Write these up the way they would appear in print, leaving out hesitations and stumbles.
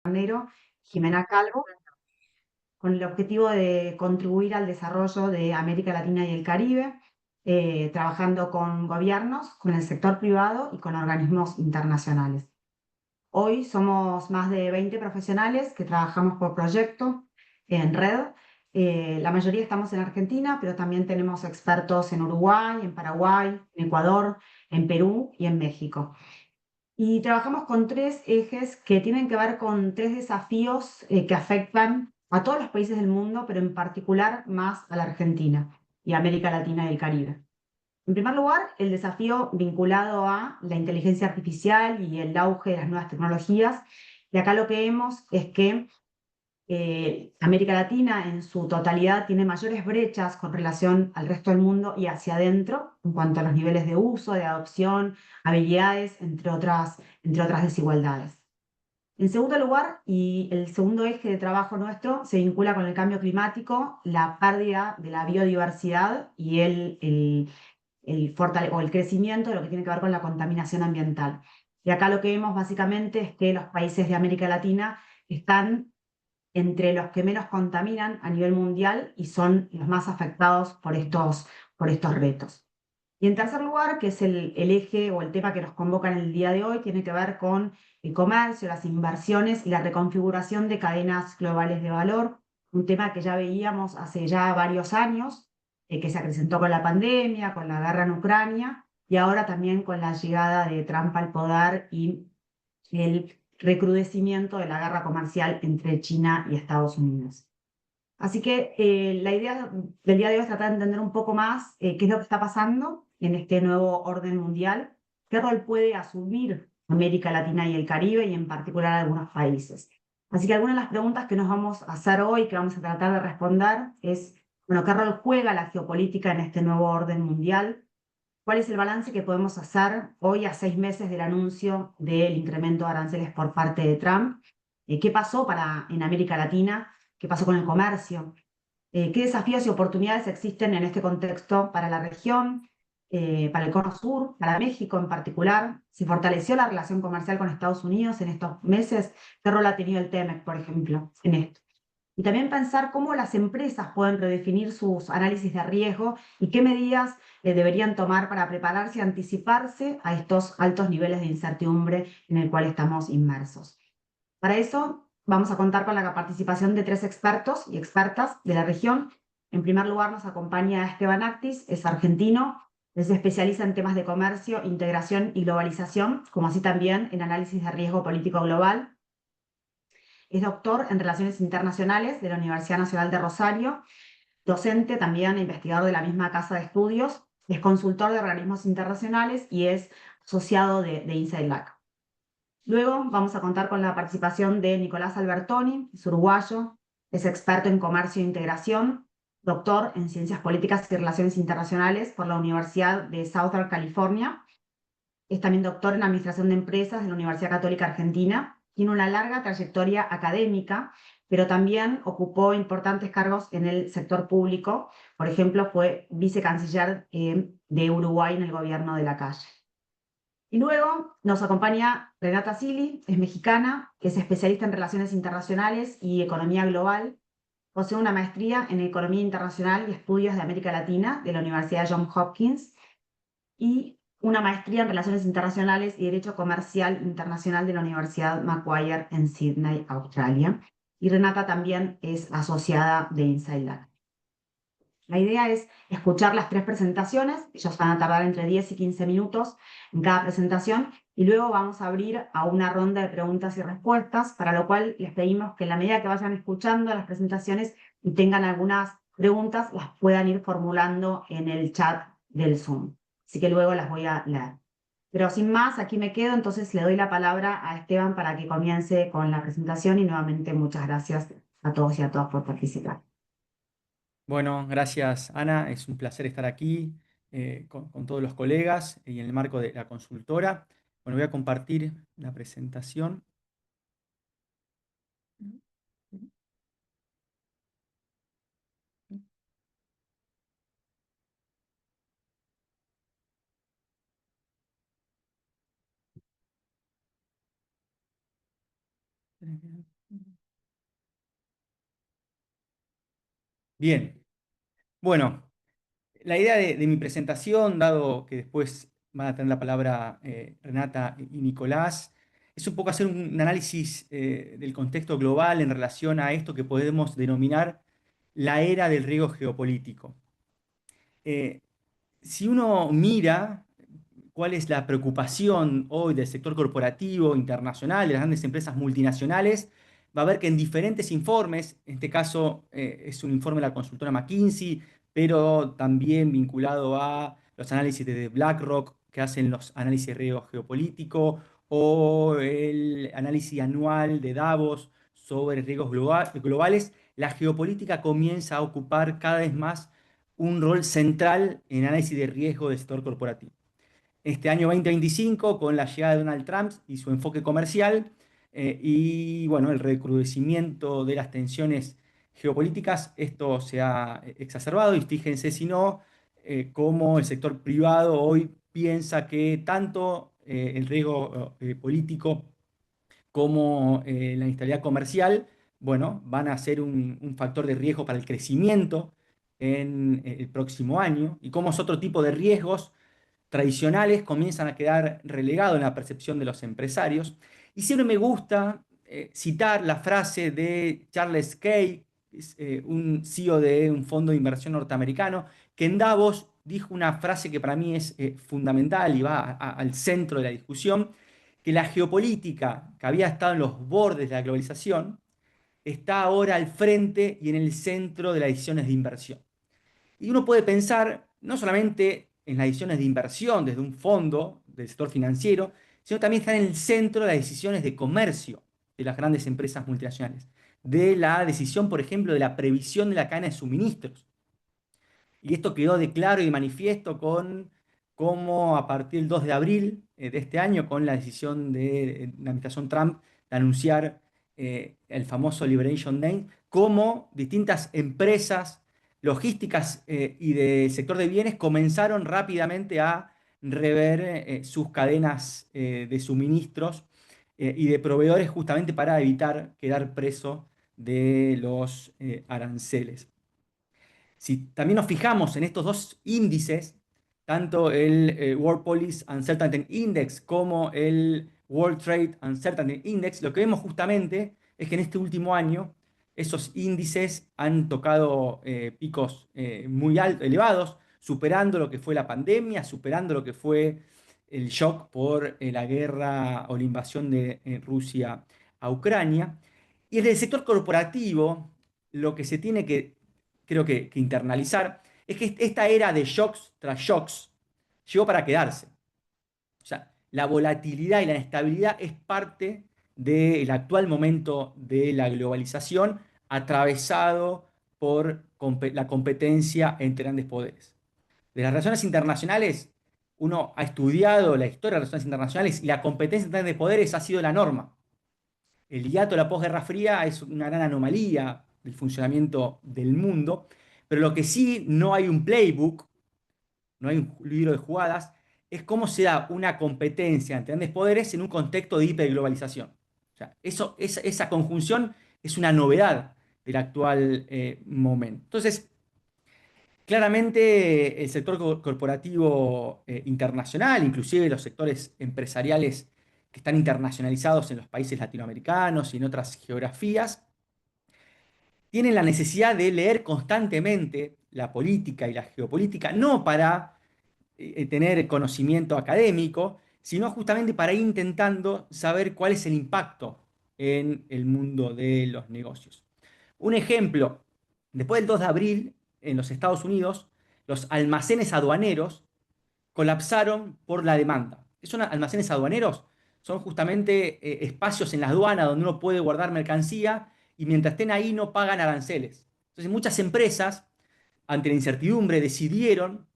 Carnero, Jimena Calvo, con el objetivo de contribuir al desarrollo de América Latina y el Caribe, trabajando con gobiernos, con el sector privado y con organismos internacionales. Hoy somos más de 20 profesionales que trabajamos por proyecto en red. La mayoría estamos en Argentina, pero también tenemos expertos en Uruguay, en Paraguay, en Ecuador, en Perú y en México. Y trabajamos con tres ejes que tienen que ver con tres desafíos que afectan a todos los países del mundo, pero en particular más a la Argentina y América Latina y el Caribe. En primer lugar, el desafío vinculado a la inteligencia artificial y el auge de las nuevas tecnologías. Y acá lo que vemos es que América Latina en su totalidad tiene mayores brechas con relación al resto del mundo y hacia adentro en cuanto a los niveles de uso, de adopción, habilidades, entre otras desigualdades. En segundo lugar, y el segundo eje de trabajo nuestro se vincula con el cambio climático, la pérdida de la biodiversidad y el crecimiento de lo que tiene que ver con la contaminación ambiental. Y acá lo que vemos básicamente es que los países de América Latina están entre los que menos contaminan a nivel mundial y son los más afectados por estos retos. Y en tercer lugar, que es el eje o el tema que nos convoca en el día de hoy, tiene que ver con el comercio, las inversiones y la reconfiguración de cadenas globales de valor, un tema que ya veíamos hace ya varios años, que se acrecentó con la pandemia, con la guerra en Ucrania y ahora también con la llegada de Trump al poder y el recrudecimiento de la guerra comercial entre China y Estados Unidos. Así que la idea del día de hoy es tratar de entender un poco más qué es lo que está pasando en este nuevo orden mundial, qué rol puede asumir América Latina y el Caribe y en particular algunos países. Así que algunas de las preguntas que nos vamos a hacer hoy, que vamos a tratar de responder, es, bueno, ¿qué rol juega la geopolítica en este nuevo orden mundial? ¿Cuál es el balance que podemos hacer hoy a 6 meses del anuncio del incremento de aranceles por parte de Trump? ¿Qué pasó en América Latina? ¿Qué pasó con el comercio? ¿Qué desafíos y oportunidades existen en este contexto para la región, para el Cono Sur, para México en particular? ¿Se fortaleció la relación comercial con Estados Unidos en estos meses? ¿Qué rol ha tenido el TEMEC, por ejemplo, en esto? Y también pensar cómo las empresas pueden redefinir sus análisis de riesgo y qué medidas deberían tomar para prepararse y anticiparse a estos altos niveles de incertidumbre en el cual estamos inmersos. Para eso vamos a contar con la participación de tres expertos y expertas de la región. En primer lugar nos acompaña Esteban Actis, es argentino, es especialista en temas de comercio, integración y globalización, como así también en análisis de riesgo político global. Es doctor en Relaciones Internacionales de la Universidad Nacional de Rosario, docente también e investigador de la misma casa de estudios, es consultor de organismos internacionales y es asociado de INSAILAC. Luego vamos a contar con la participación de Nicolás Albertoni, es uruguayo, es experto en comercio e integración, doctor en Ciencias Políticas y Relaciones Internacionales por la Universidad de Southern California. Es también doctor en Administración de Empresas de la Universidad Católica Argentina. Tiene una larga trayectoria académica, pero también ocupó importantes cargos en el sector público. Por ejemplo, fue vicecanciller de Uruguay en el gobierno de Lacalle. Y luego nos acompaña Renata Sili, es mexicana, es especialista en relaciones internacionales y economía global. Posee una maestría en Economía Internacional y Estudios de América Latina de la Universidad Johns Hopkins y una maestría en Relaciones Internacionales y Derecho Comercial Internacional de la Universidad Macquarie en Sydney, Australia. Y Renata también es asociada de Inside Lab. La idea es escuchar las tres presentaciones, ellos van a tardar entre 10 y 15 minutos en cada presentación, y luego vamos a abrir a una ronda de preguntas y respuestas, para lo cual les pedimos que en la medida que vayan escuchando las presentaciones y tengan algunas preguntas, las puedan ir formulando en el chat del Zoom. Así que luego las voy a leer. Pero sin más, aquí me quedo, entonces le doy la palabra a Esteban para que comience con la presentación y nuevamente muchas gracias a todos y a todas por participar. Bueno, gracias Ana, es un placer estar aquí con todos los colegas y en el marco de la consultora. Bueno, voy a compartir la presentación. Bien, bueno, la idea de mi presentación, dado que después van a tener la palabra Renata y Nicolás, es un poco hacer un análisis del contexto global en relación a esto que podemos denominar la era del riesgo geopolítico. Eh, si uno mira cuál es la preocupación hoy del sector corporativo internacional, de las grandes empresas multinacionales, va a ver que en diferentes informes, en este caso es un informe de la consultora McKinsey, pero también vinculado a los análisis de BlackRock, que hacen los análisis de riesgo geopolítico, o el análisis anual de Davos sobre riesgos globales, la geopolítica comienza a ocupar cada vez más un rol central en análisis de riesgo del sector corporativo. Este año 2025, con la llegada de Donald Trump y su enfoque comercial, y bueno, el recrudecimiento de las tensiones geopolíticas, esto se ha exacerbado y fíjense si no, cómo el sector privado hoy piensa que tanto el riesgo político como la inestabilidad comercial, bueno, van a ser un factor de riesgo para el crecimiento en el próximo año, y cómo es otro tipo de riesgos tradicionales comienzan a quedar relegados en la percepción de los empresarios. Y siempre me gusta citar la frase de Charles Kay, un CEO de un fondo de inversión norteamericano, que en Davos dijo una frase que para mí es fundamental y va al centro de la discusión, que la geopolítica que había estado en los bordes de la globalización está ahora al frente y en el centro de las decisiones de inversión. Y uno puede pensar no solamente en las decisiones de inversión desde un fondo del sector financiero, sino también está en el centro de las decisiones de comercio de las grandes empresas multinacionales, de la decisión, por ejemplo, de la previsión de la cadena de suministros. Y esto quedó de claro y manifiesto con cómo a partir del 2 de abril de este año, con la decisión de la administración Trump de anunciar el famoso Liberation Day, cómo distintas empresas logísticas y del sector de bienes comenzaron rápidamente a rever sus cadenas de suministros y de proveedores justamente para evitar quedar preso de los aranceles. Si también nos fijamos en estos dos índices, tanto el World Policy Uncertainty Index como el World Trade Uncertainty Index, lo que vemos justamente es que en este último año esos índices han tocado picos muy altos, elevados, superando lo que fue la pandemia, superando lo que fue el shock por la guerra o la invasión de Rusia a Ucrania. Y en el sector corporativo, lo que se tiene que creo que internalizar, es que esta era de shocks tras shocks llegó para quedarse. O sea, la volatilidad y la inestabilidad es parte del actual momento de la globalización atravesado por la competencia entre grandes poderes. De las relaciones internacionales, uno ha estudiado la historia de las relaciones internacionales y la competencia entre grandes poderes ha sido la norma. El hiato de la posguerra fría es una gran anomalía del funcionamiento del mundo, pero lo que sí no hay un playbook, no hay un libro de jugadas, es cómo se da una competencia entre grandes poderes en un contexto de hiperglobalización. O sea, esa conjunción es una novedad del actual momento. Entonces, claramente el sector corporativo internacional, inclusive los sectores empresariales que están internacionalizados en los países latinoamericanos y en otras geografías, tienen la necesidad de leer constantemente la política y la geopolítica, no para tener conocimiento académico, sino justamente para ir intentando saber cuál es el impacto en el mundo de los negocios. Un ejemplo, después del 2 de abril, en los Estados Unidos, los almacenes aduaneros colapsaron por la demanda. ¿Qué son almacenes aduaneros? Son justamente espacios en las aduanas donde uno puede guardar mercancía y mientras estén ahí no pagan aranceles. Entonces muchas empresas, ante la incertidumbre, decidieron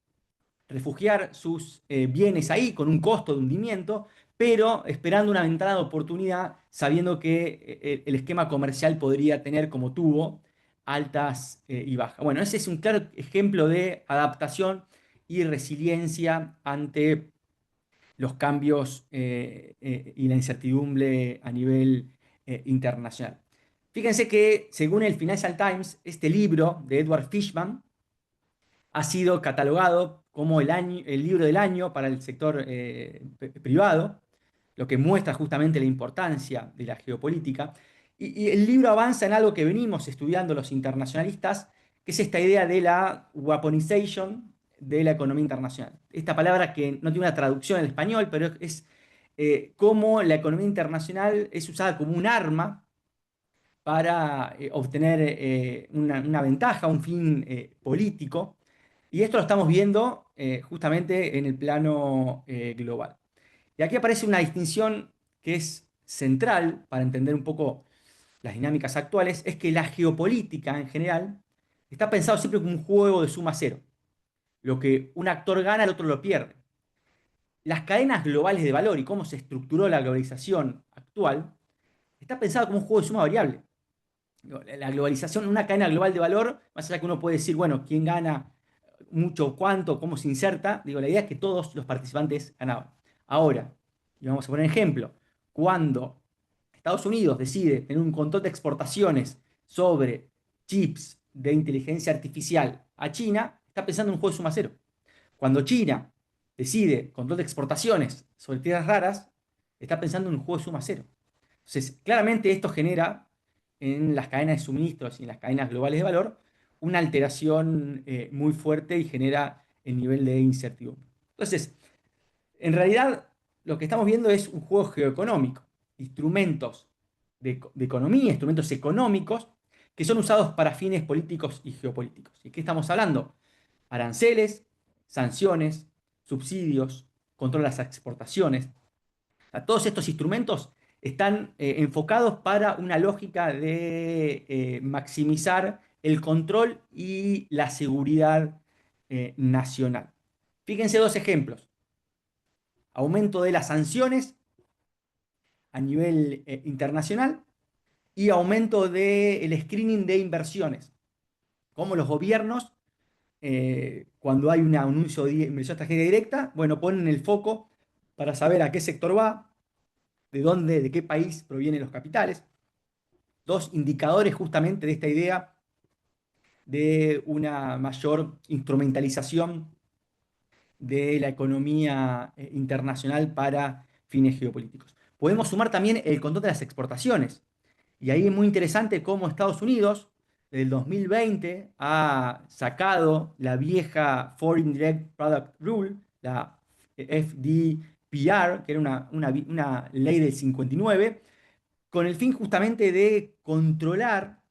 refugiar sus bienes ahí con un costo de hundimiento, pero esperando una ventana de oportunidad, sabiendo que el esquema comercial podría tener como tuvo altas y bajas. Bueno, ese es un claro ejemplo de adaptación y resiliencia ante los cambios y la incertidumbre a nivel internacional. Fíjense que, según el Financial Times, este libro de Edward Fishman ha sido catalogado como el libro del año para el sector privado, lo que muestra justamente la importancia de la geopolítica. Y el libro avanza en algo que venimos estudiando los internacionalistas, que es esta idea de la weaponization de la economía internacional. Esta palabra que no tiene una traducción en español, pero es cómo la economía internacional es usada como un arma para obtener una ventaja, un fin político. Y esto lo estamos viendo justamente en el plano global. Y aquí aparece una distinción que es central para entender un poco las dinámicas actuales, es que la geopolítica en general está pensado siempre como un juego de suma cero. Lo que un actor gana, el otro lo pierde. Las cadenas globales de valor y cómo se estructuró la globalización actual está pensado como un juego de suma variable. La globalización, una cadena global de valor, más allá que uno puede decir, bueno, quién gana mucho, cuánto, cómo se inserta, digo, la idea es que todos los participantes ganaban. Ahora, y vamos a poner un ejemplo, cuando Estados Unidos decide tener un control de exportaciones sobre chips de inteligencia artificial a China, está pensando en un juego de suma cero. Cuando China decide control de exportaciones sobre tierras raras, está pensando en un juego de suma cero. Entonces, claramente esto genera en las cadenas de suministros y en las cadenas globales de valor una alteración muy fuerte y genera el nivel de incertidumbre. Entonces, en realidad, lo que estamos viendo es un juego geoeconómico, instrumentos de economía, instrumentos económicos que son usados para fines políticos y geopolíticos. ¿Y qué estamos hablando? Aranceles, sanciones, subsidios, control de las exportaciones. O sea, todos estos instrumentos están enfocados para una lógica de maximizar el control y la seguridad nacional. Fíjense dos ejemplos. Aumento de las sanciones a nivel internacional y aumento del screening de inversiones. Como los gobiernos, cuando hay un anuncio de inversión extranjera directa, bueno, ponen el foco para saber a qué sector va, de dónde, de qué país provienen los capitales. Dos indicadores justamente de esta idea de una mayor instrumentalización de la economía internacional para fines geopolíticos. Podemos sumar también el control de las exportaciones. Y ahí es muy interesante cómo Estados Unidos, desde el 2020, ha sacado la vieja Foreign Direct Product Rule, la FDPR, que era una ley del 59, con el fin justamente de controlar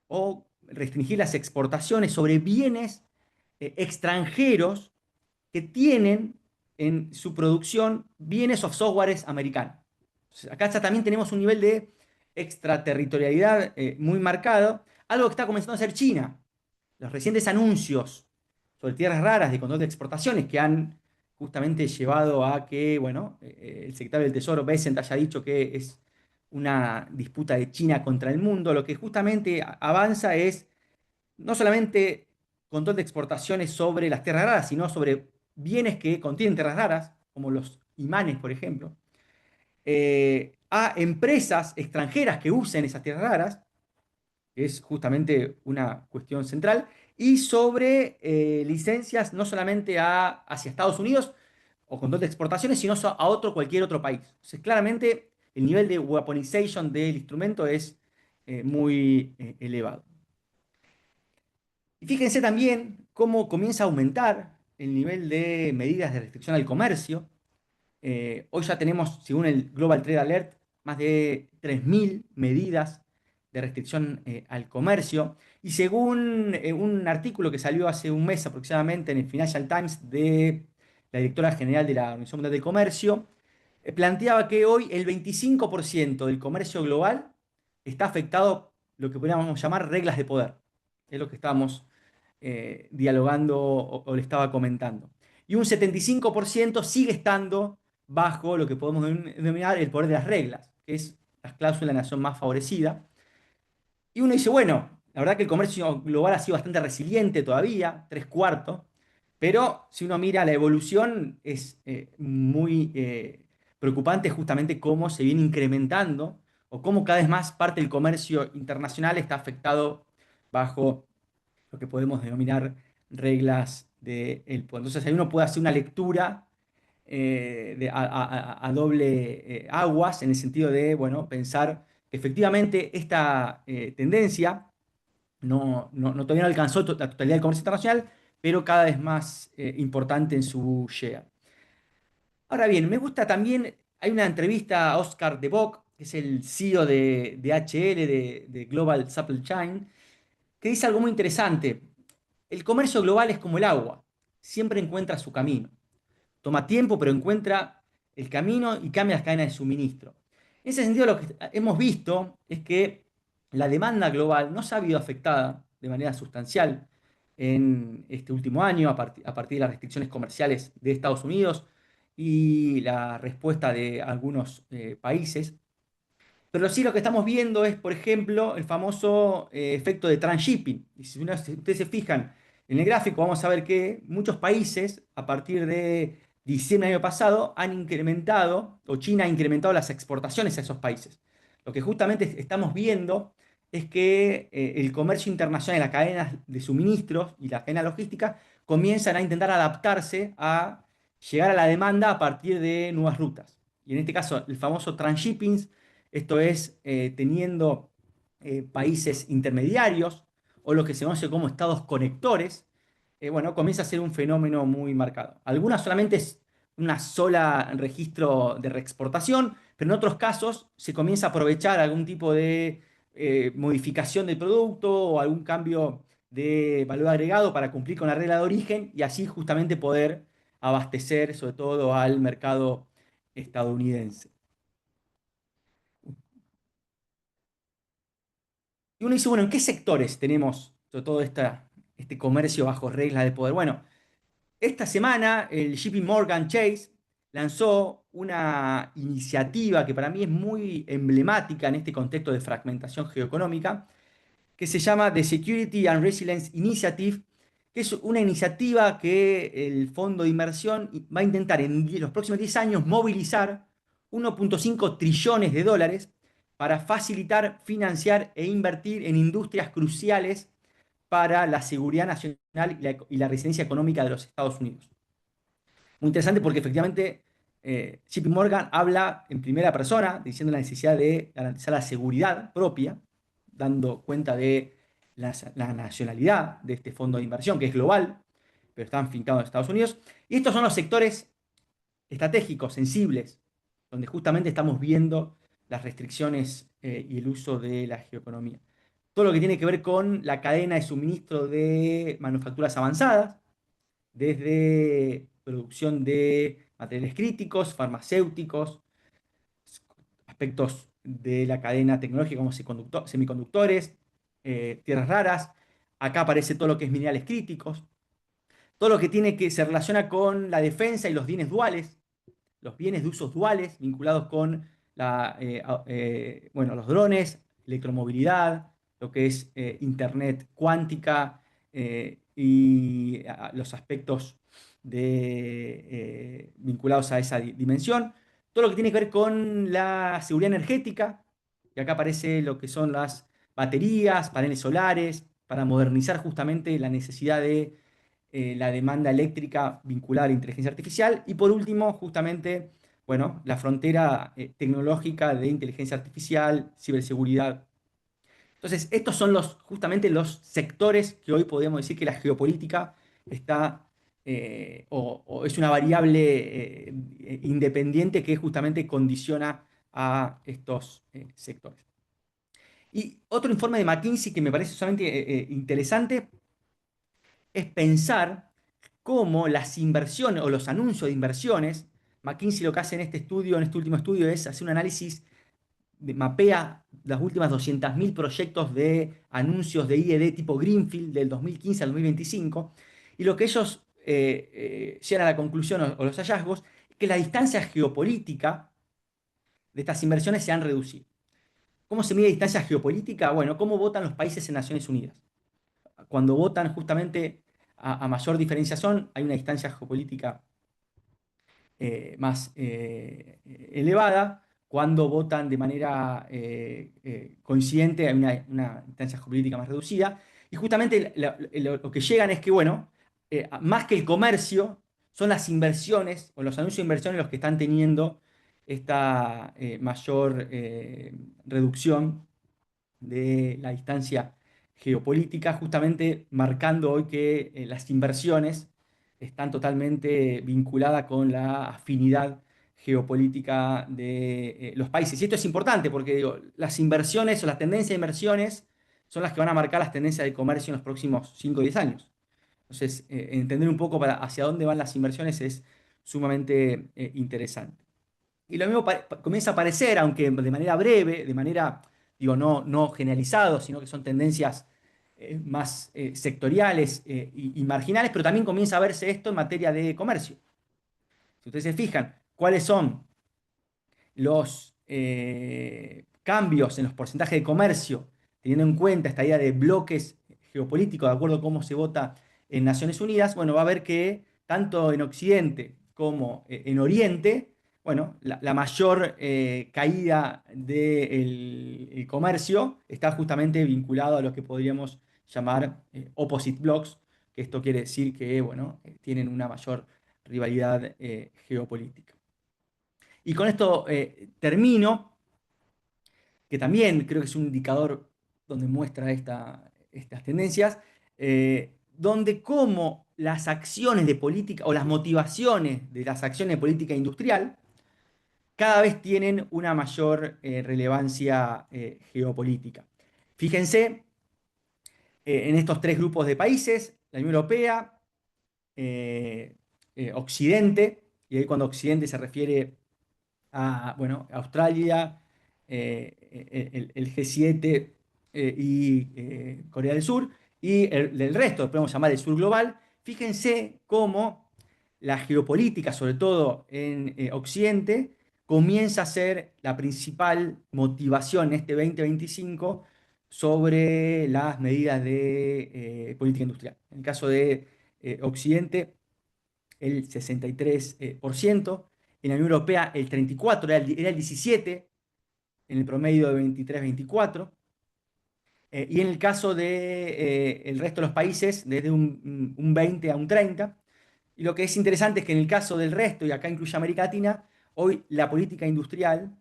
o restringir las exportaciones sobre bienes extranjeros que tienen en su producción bienes o softwares americanos. Entonces, acá ya también tenemos un nivel de extraterritorialidad muy marcado, algo que está comenzando a hacer China. Los recientes anuncios sobre tierras raras de control de exportaciones que han justamente llevado a que, bueno, el secretario del Tesoro, Bessent, haya dicho que es una disputa de China contra el mundo, lo que justamente avanza es no solamente control de exportaciones sobre las tierras raras, sino sobre bienes que contienen tierras raras, como los imanes, por ejemplo, a empresas extranjeras que usen esas tierras raras, que es justamente una cuestión central, y sobre licencias no solamente hacia Estados Unidos o control de exportaciones, sino a cualquier otro país. Entonces, claramente, el nivel de weaponization del instrumento es muy elevado. Y fíjense también cómo comienza a aumentar el nivel de medidas de restricción al comercio. Hoy ya tenemos, según el Global Trade Alert, más de 3.000 medidas de restricción al comercio. Y según un artículo que salió hace un mes aproximadamente en el Financial Times de la directora general de la Organización Mundial del Comercio, planteaba que hoy el 25% del comercio global está afectado, lo que podríamos llamar reglas de poder. Es lo que estábamos dialogando o le estaba comentando. Y un 75% sigue estando bajo lo que podemos denominar el poder de las reglas, que es la cláusula de la nación más favorecida. Y uno dice, bueno, la verdad que el comercio global ha sido bastante resiliente todavía, tres cuartos, pero si uno mira la evolución es muy preocupante justamente cómo se viene incrementando o cómo cada vez más parte del comercio internacional está afectado bajo lo que podemos denominar reglas del poder. Entonces ahí uno puede hacer una lectura a doble aguas, en el sentido de, bueno, pensar que efectivamente esta tendencia todavía no alcanzó la totalidad del comercio internacional, pero cada vez más importante en su llegada. Ahora bien, me gusta también, hay una entrevista a Oscar de Bock, que es el CEO de DHL, de Global Supply Chain, que dice algo muy interesante. El comercio global es como el agua, siempre encuentra su camino. Toma tiempo, pero encuentra el camino y cambia las cadenas de suministro. En ese sentido, lo que hemos visto es que la demanda global no se ha visto afectada de manera sustancial en este último año a partir de las restricciones comerciales de Estados Unidos y la respuesta de algunos países. Pero sí lo que estamos viendo es, por ejemplo, el famoso efecto de transshipping. Y si ustedes se fijan en el gráfico, vamos a ver que muchos países, a partir de diciembre del año pasado, han incrementado, o China ha incrementado las exportaciones a esos países. Lo que justamente estamos viendo es que el comercio internacional, las cadenas de suministros y la cadena logística comienzan a intentar adaptarse a llegar a la demanda a partir de nuevas rutas. Y en este caso, el famoso transshipping, esto es, teniendo países intermediarios o lo que se conoce como estados conectores, bueno, comienza a ser un fenómeno muy marcado. Algunas solamente es una sola registro de reexportación, pero en otros casos se comienza a aprovechar algún tipo de modificación del producto o algún cambio de valor agregado para cumplir con la regla de origen y así justamente poder abastecer sobre todo al mercado estadounidense. Y uno dice, bueno, ¿en qué sectores tenemos sobre todo este comercio bajo reglas de poder? Bueno, esta semana el JP Morgan Chase lanzó una iniciativa que para mí es muy emblemática en este contexto de fragmentación geoeconómica, que se llama The Security and Resilience Initiative, que es una iniciativa que el fondo de inversión va a intentar en los próximos 10 años movilizar 1,5 trillones de dólares para facilitar, financiar e invertir en industrias cruciales para la seguridad nacional y la resiliencia económica de los Estados Unidos. Muy interesante porque efectivamente JP Morgan habla en primera persona, diciendo la necesidad de garantizar la seguridad propia, dando cuenta de la nacionalidad de este fondo de inversión, que es global, pero está afincado en Estados Unidos. Y estos son los sectores estratégicos, sensibles, donde justamente estamos viendo las restricciones y el uso de la geoeconomía. Todo lo que tiene que ver con la cadena de suministro de manufacturas avanzadas, desde producción de materiales críticos, farmacéuticos, aspectos de la cadena tecnológica como semiconductores, tierras raras. Acá aparece todo lo que es minerales críticos, todo lo que se relaciona con la defensa y los bienes de usos duales vinculados con bueno, los drones, electromovilidad, lo que es Internet cuántica y los aspectos vinculados a esa dimensión. Todo lo que tiene que ver con la seguridad energética, y acá aparece lo que son las baterías, paneles solares, para modernizar justamente la necesidad de la demanda eléctrica vinculada a la inteligencia artificial. Y por último, justamente, bueno, la frontera tecnológica de inteligencia artificial, ciberseguridad. Entonces, estos son justamente los sectores que hoy podemos decir que la geopolítica está, o es una variable independiente que justamente condiciona a estos sectores. Y otro informe de McKinsey que me parece solamente interesante es pensar cómo las inversiones o los anuncios de inversiones, McKinsey lo que hace en este estudio, en este último estudio, es hacer un análisis, mapea las últimas 200.000 proyectos de anuncios de I+D tipo Greenfield del 2015 al 2025, y lo que ellos llegan a la conclusión o los hallazgos, es que la distancia geopolítica de estas inversiones se han reducido. ¿Cómo se mide distancia geopolítica? Bueno, ¿cómo votan los países en Naciones Unidas? Cuando votan justamente a mayor diferenciación, hay una distancia geopolítica más elevada. cuando votan de manera coincidente hay una instancia geopolítica más reducida. Y justamente lo que llegan es que, bueno, más que el comercio, son las inversiones o los anuncios de inversiones los que están teniendo esta mayor reducción de la distancia geopolítica, justamente marcando hoy que las inversiones están totalmente vinculadas con la afinidad geopolítica de los países. Y esto es importante porque digo, las inversiones o las tendencias de inversiones son las que van a marcar las tendencias de comercio en los próximos 5 o 10 años. Entonces, entender un poco hacia dónde van las inversiones es sumamente interesante. Y lo mismo comienza a aparecer, aunque de manera breve, de manera, digo, no generalizado, sino que son tendencias más sectoriales y marginales, pero también comienza a verse esto en materia de comercio. Si ustedes se fijan, ¿cuáles son los cambios en los porcentajes de comercio, teniendo en cuenta esta idea de bloques geopolíticos, de acuerdo a cómo se vota en Naciones Unidas? Bueno, va a ver que tanto en Occidente como en Oriente, bueno, la mayor caída del comercio está justamente vinculado a lo que podríamos llamar opposite blocks, que esto quiere decir que, bueno, tienen una mayor rivalidad geopolítica. Y con esto termino, que también creo que es un indicador donde muestra estas tendencias, donde cómo las acciones de política o las motivaciones de las acciones de política industrial cada vez tienen una mayor relevancia geopolítica. Fíjense en estos tres grupos de países: la Unión Europea, Occidente, y ahí cuando Occidente se refiere a, bueno, Australia, el G7 y Corea del Sur, y el resto, podemos llamar el sur global. Fíjense cómo la geopolítica, sobre todo en Occidente, comienza a ser la principal motivación en este 2025 sobre las medidas de política industrial. En el caso de Occidente, el 63%, en la Unión Europea el 34%, era el 17%, en el promedio de 23-24%, y en el caso de el resto de los países, desde un 20 a un 30%. Y lo que es interesante es que en el caso del resto, y acá incluye América Latina, hoy la política industrial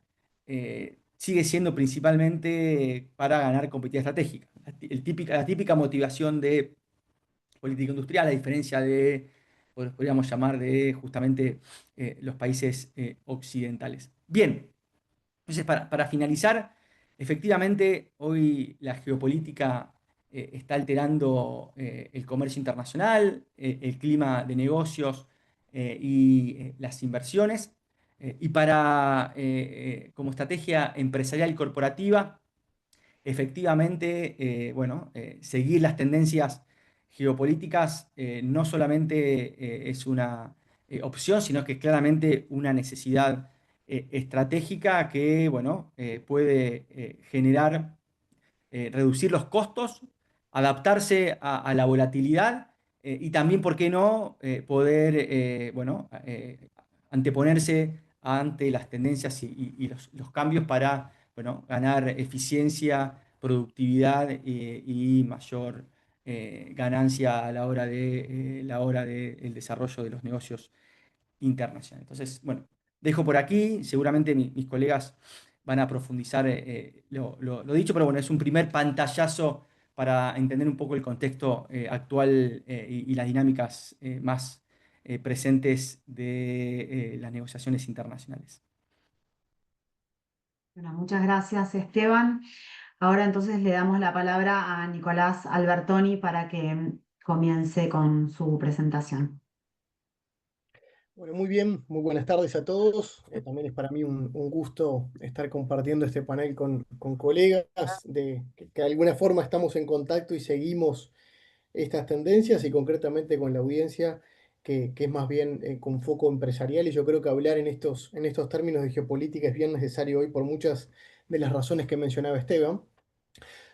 sigue siendo principalmente para ganar competitividad estratégica. La típica motivación de política industrial, a diferencia de, podríamos llamar, de justamente los países occidentales. Bien, entonces para finalizar, efectivamente hoy la geopolítica está alterando el comercio internacional, el clima de negocios y las inversiones. Y como estrategia empresarial y corporativa, efectivamente, bueno, seguir las tendencias geopolíticas no solamente es una opción, sino que es claramente una necesidad estratégica que, bueno, puede generar, reducir los costos, adaptarse a la volatilidad y también, ¿por qué no?, poder, bueno, anteponerse ante las tendencias y los cambios para, bueno, ganar eficiencia, productividad y mayor ganancia a la hora del desarrollo de los negocios internacionales. Entonces, bueno, dejo por aquí, seguramente mis colegas van a profundizar lo dicho, pero bueno, es un primer pantallazo para entender un poco el contexto actual y las dinámicas más presentes de las negociaciones internacionales. Bueno, muchas gracias, Esteban. Ahora entonces le damos la palabra a Nicolás Albertoni para que comience con su presentación. Bueno, muy bien, muy buenas tardes a todos. También es para mí un gusto estar compartiendo este panel con colegas que de alguna forma estamos en contacto y seguimos estas tendencias y concretamente con la audiencia que es más bien con foco empresarial y yo creo que hablar en estos términos de geopolítica es bien necesario hoy por muchas de las razones que mencionaba Esteban.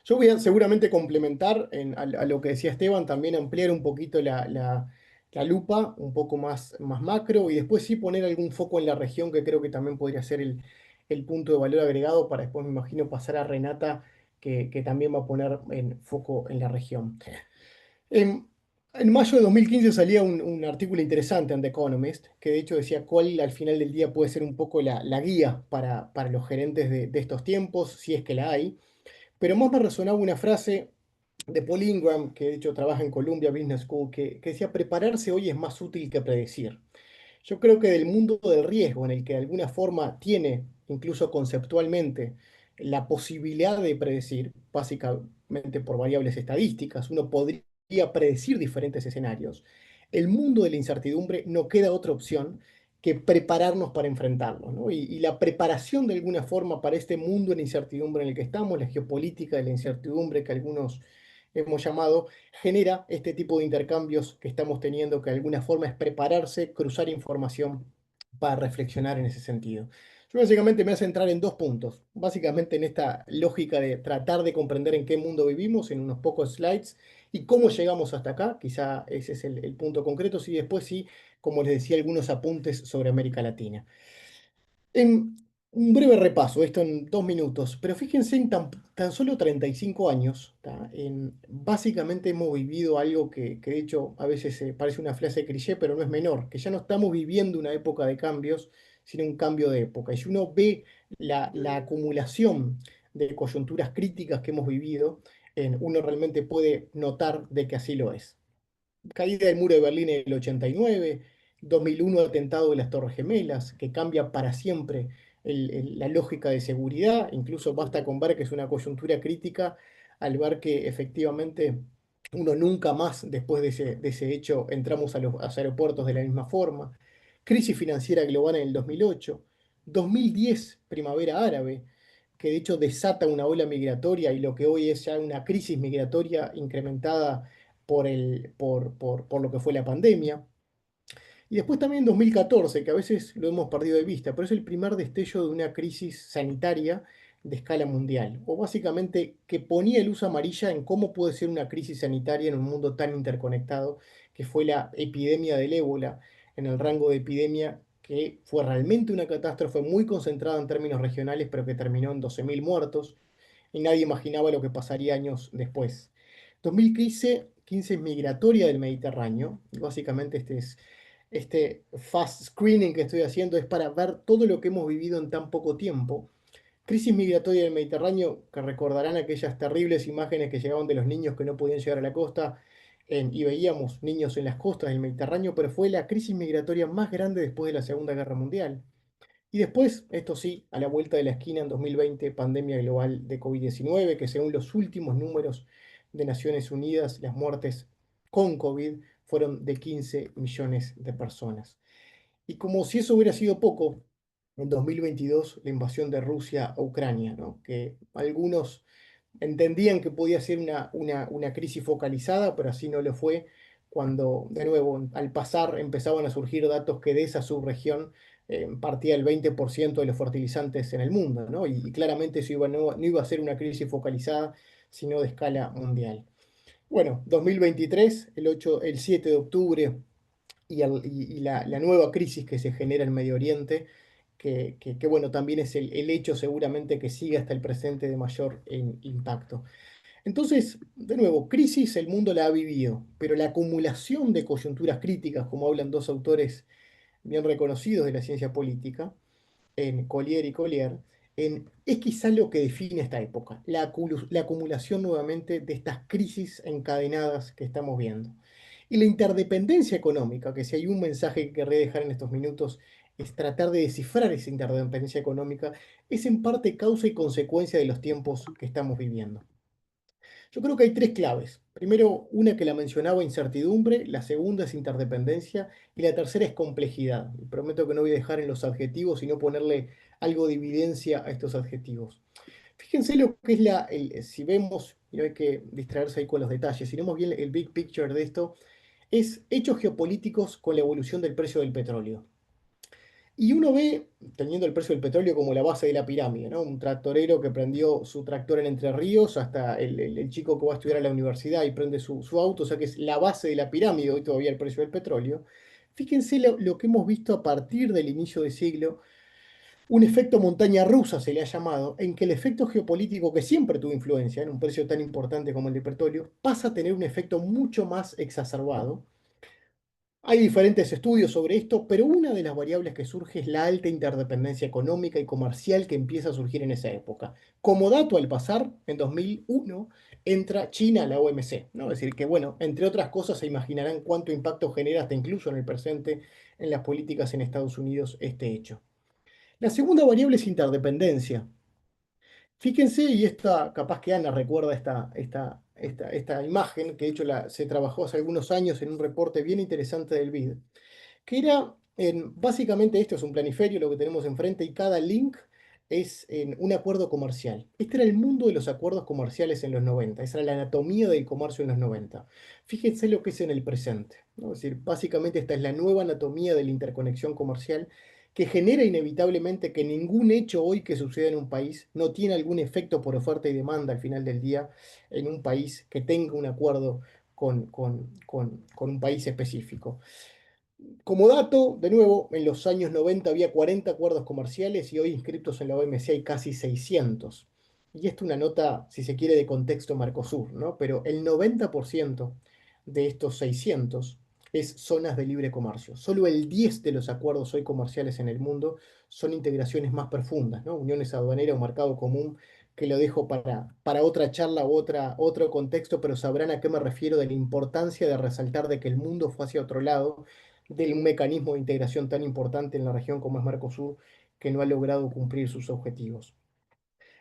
Yo voy a seguramente complementar a lo que decía Esteban, también ampliar un poquito la lupa, un poco más macro, y después sí poner algún foco en la región que creo que también podría ser el punto de valor agregado para después, me imagino, pasar a Renata, que también va a poner en foco en la región. En, en mayo de 2015 salía un artículo interesante en The Economist, que de hecho decía cuál al final del día puede ser un poco la guía para los gerentes de estos tiempos, si es que la hay. Pero más me resonaba una frase de Paul Ingram, que de hecho trabaja en Columbia Business School, que decía: prepararse hoy es más útil que predecir. Yo creo que del mundo del riesgo, en el que de alguna forma tiene, incluso conceptualmente, la posibilidad de predecir, básicamente por variables estadísticas, uno podría predecir diferentes escenarios. El mundo de la incertidumbre no queda otra opción que prepararnos para enfrentarlo, ¿no? Y la preparación de alguna forma para este mundo de la incertidumbre en el que estamos, la geopolítica de la incertidumbre que algunos hemos llamado, genera este tipo de intercambios que estamos teniendo, que de alguna forma es prepararse, cruzar información para reflexionar en ese sentido. Yo básicamente me voy a centrar en dos puntos, básicamente en esta lógica de tratar de comprender en qué mundo vivimos, en unos pocos slides, y cómo llegamos hasta acá, quizá ese es el punto concreto, y después sí, como les decía, algunos apuntes sobre América Latina. En un breve repaso, esto en 2 minutos, pero fíjense, en tan solo 35 años, ¿tá? Básicamente hemos vivido algo que de hecho a veces parece una frase cliché, pero no es menor, que ya no estamos viviendo una época de cambios, sino un cambio de época. Y si uno ve la acumulación de coyunturas críticas que hemos vivido, uno realmente puede notar de que así lo es. Caída del muro de Berlín en el 89, 2001 atentado de las Torres Gemelas, que cambia para siempre la lógica de seguridad. Incluso basta con ver que es una coyuntura crítica al ver que efectivamente uno nunca más, después de ese hecho, entramos a los aeropuertos de la misma forma. Crisis financiera global en el 2008, 2010 primavera árabe, que de hecho desata una ola migratoria y lo que hoy es ya una crisis migratoria incrementada por lo que fue la pandemia. Y después también 2014, que a veces lo hemos perdido de vista, pero es el primer destello de una crisis sanitaria de escala mundial, o básicamente que ponía luz amarilla en cómo puede ser una crisis sanitaria en un mundo tan interconectado, que fue la epidemia del ébola, en el rango de epidemia que fue realmente una catástrofe muy concentrada en términos regionales, pero que terminó en 12.000 muertos, y nadie imaginaba lo que pasaría años después. 2015 es migratoria del Mediterráneo, y básicamente este fast screening que estoy haciendo es para ver todo lo que hemos vivido en tan poco tiempo. Crisis migratoria del Mediterráneo, que recordarán aquellas terribles imágenes que llegaban de los niños que no podían llegar a la costa, y veíamos niños en las costas del Mediterráneo, pero fue la crisis migratoria más grande después de la Segunda Guerra Mundial. Y después, esto sí, a la vuelta de la esquina en 2020, pandemia global de COVID-19, que según los últimos números de Naciones Unidas, las muertes con COVID fueron de 15 millones de personas. Y como si eso hubiera sido poco, en 2022 la invasión de Rusia a Ucrania, ¿no? Que algunos entendían que podía ser una crisis focalizada, pero así no lo fue, cuando de nuevo al pasar empezaban a surgir datos que de esa subregión partía el 20% de los fertilizantes en el mundo, ¿no? Y claramente eso no iba a ser una crisis focalizada, sino de escala mundial. Bueno, 2023, el 7 de octubre, y la nueva crisis que se genera en Medio Oriente, que, bueno, también es el hecho seguramente que sigue hasta el presente de mayor impacto. Entonces, de nuevo, crisis el mundo la ha vivido, pero la acumulación de coyunturas críticas, como hablan dos autores bien reconocidos de la ciencia política, en Collier y Collier, es quizá lo que define esta época, la acumulación nuevamente de estas crisis encadenadas que estamos viendo. Y la interdependencia económica, que si hay un mensaje que querré dejar en estos minutos, es tratar de descifrar esa interdependencia económica, es en parte causa y consecuencia de los tiempos que estamos viviendo. Yo creo que hay tres claves. Primero, una que la mencionaba, incertidumbre; la segunda es interdependencia; y la tercera es complejidad. Y prometo que no voy a dejar en los adjetivos, sino ponerle algo de evidencia a estos adjetivos. Fíjense lo que es si vemos, y no hay que distraerse ahí con los detalles, si vemos bien el big picture de esto, es hechos geopolíticos con la evolución del precio del petróleo. Y uno ve, teniendo el precio del petróleo como la base de la pirámide, ¿no? Un tractorero que prendió su tractor en Entre Ríos, hasta el chico que va a estudiar a la universidad y prende su auto, o sea que es la base de la pirámide hoy todavía el precio del petróleo. Fíjense lo que hemos visto a partir del inicio del siglo, Un efecto montaña rusa se le ha llamado, en que el efecto geopolítico que siempre tuvo influencia en un precio tan importante como el de petróleo pasa a tener un efecto mucho más exacerbado. Hay diferentes estudios sobre esto, pero una de las variables que surge es la alta interdependencia económica y comercial que empieza a surgir en esa época. Como dato al pasar, en 2001 entra China a la OMC, ¿no? Es decir, que bueno, entre otras cosas se imaginarán cuánto impacto genera hasta incluso en el presente en las políticas en Estados Unidos este hecho. La segunda variable es interdependencia. Fíjense, y esta, capaz que Ana recuerda esta imagen, que de hecho se trabajó hace algunos años en un reporte bien interesante del BID, que era, básicamente esto es un planiferio, lo que tenemos enfrente, y cada link es en un acuerdo comercial. Este era el mundo de los acuerdos comerciales en los 90, esa era la anatomía del comercio en los 90. Fíjense lo que es en el presente, ¿no? Es decir, básicamente esta es la nueva anatomía de la interconexión comercial que genera inevitablemente que ningún hecho hoy que suceda en un país no tiene algún efecto por oferta y demanda al final del día en un país que tenga un acuerdo con un país específico. Como dato, de nuevo, en los años 90 había 40 acuerdos comerciales y hoy inscritos en la OMC hay casi 600. Y esto una nota, si se quiere, de contexto Mercosur, ¿no? Pero el 90% de estos 600 es zonas de libre comercio. Solo el 10 de los acuerdos hoy comerciales en el mundo son integraciones más profundas, ¿no? Uniones aduaneras o mercado común, que lo dejo para otra charla u otro contexto, pero sabrán a qué me refiero de la importancia de resaltar de que el mundo fue hacia otro lado de un mecanismo de integración tan importante en la región como es Mercosur, que no ha logrado cumplir sus objetivos.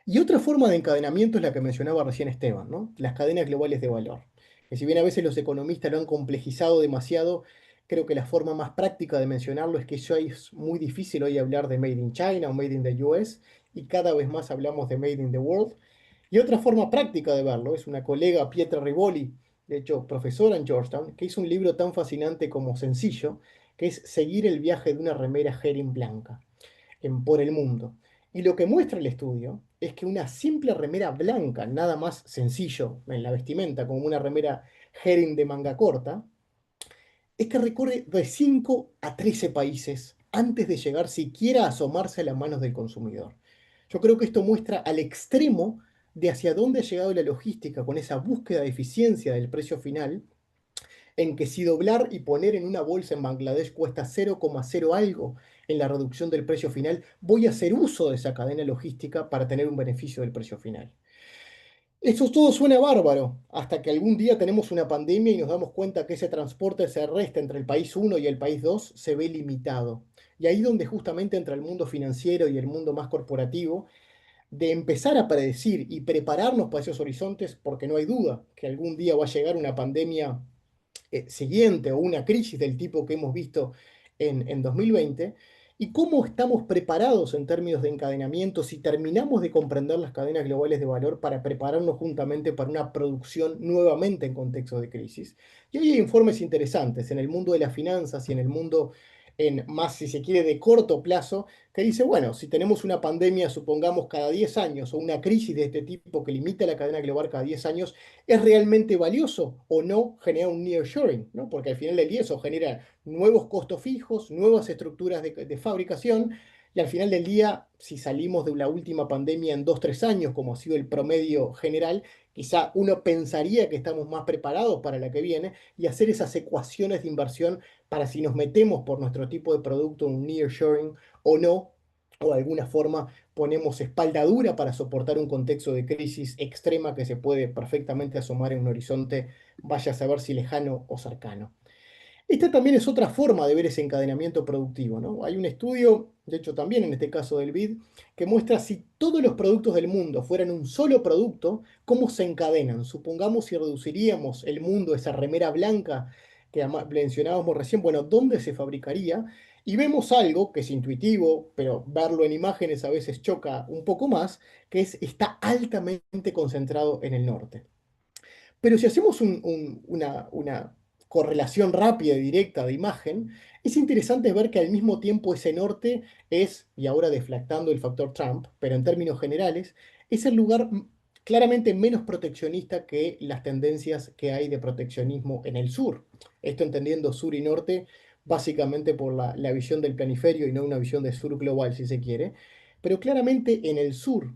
Y otra forma de encadenamiento es la que mencionaba recién Esteban, ¿no? Las cadenas globales de valor. Que si bien a veces los economistas lo han complejizado demasiado, creo que la forma más práctica de mencionarlo es que ya es muy difícil hoy hablar de Made in China o Made in the US y cada vez más hablamos de Made in the World. Y otra forma práctica de verlo es una colega, Pietra Rivoli, de hecho profesora en Georgetown, que hizo un libro tan fascinante como sencillo, que es Seguir el viaje de una remera Herring blanca por el mundo. Y lo que muestra el estudio es que una simple remera blanca, nada más sencillo en la vestimenta, como una remera Herring de manga corta, es que recorre de 5 a 13 países antes de llegar siquiera a asomarse a las manos del consumidor. Yo creo que esto muestra al extremo de hacia dónde ha llegado la logística con esa búsqueda de eficiencia del precio final, en que si doblar y poner en una bolsa en Bangladesh cuesta 0,0 algo en la reducción del precio final, voy a hacer uso de esa cadena logística para tener un beneficio del precio final. Eso todo suena bárbaro, hasta que algún día tenemos una pandemia y nos damos cuenta que ese transporte terrestre entre el país 1 y el país 2 se ve limitado. Y ahí donde justamente entra el mundo financiero y el mundo más corporativo, de empezar a predecir y prepararnos para esos horizontes, porque no hay duda que algún día va a llegar una pandemia siguiente o una crisis del tipo que hemos visto en 2020 y cómo estamos preparados en términos de encadenamiento si terminamos de comprender las cadenas globales de valor para prepararnos juntamente para una producción nuevamente en contexto de crisis. Y hoy hay informes interesantes en el mundo de las finanzas y en el mundo en más, si se quiere, de corto plazo, que dice, bueno, si tenemos una pandemia, supongamos, cada 10 años o una crisis de este tipo que limita la cadena global cada 10 años, ¿es realmente valioso o no generar un nearshoring? ¿No? Porque al final del día eso genera nuevos costos fijos, nuevas estructuras de fabricación, y al final del día, si salimos de la última pandemia en 2, 3 años, como ha sido el promedio general, quizá uno pensaría que estamos más preparados para la que viene y hacer esas ecuaciones de inversión para si nos metemos por nuestro tipo de producto en un nearshoring o no, o de alguna forma ponemos espalda dura para soportar un contexto de crisis extrema que se puede perfectamente asomar en un horizonte, vaya a saber si lejano o cercano. Esta también es otra forma de ver ese encadenamiento productivo, ¿no? Hay un estudio, de hecho también en este caso del BID, que muestra si todos los productos del mundo fueran un solo producto, cómo se encadenan. Supongamos si reduciríamos el mundo, esa remera blanca que mencionábamos recién, bueno, ¿dónde se fabricaría? Y vemos algo que es intuitivo, pero verlo en imágenes a veces choca un poco más, que está altamente concentrado en el norte. Pero si hacemos una correlación rápida y directa de imagen, es interesante ver que al mismo tiempo ese norte es, y ahora deflactando el factor Trump, pero en términos generales, es el lugar claramente menos proteccionista que las tendencias que hay de proteccionismo en el sur. Esto entendiendo sur y norte, básicamente por la visión del planiferio y no una visión de sur global, si se quiere. pero claramente en el sur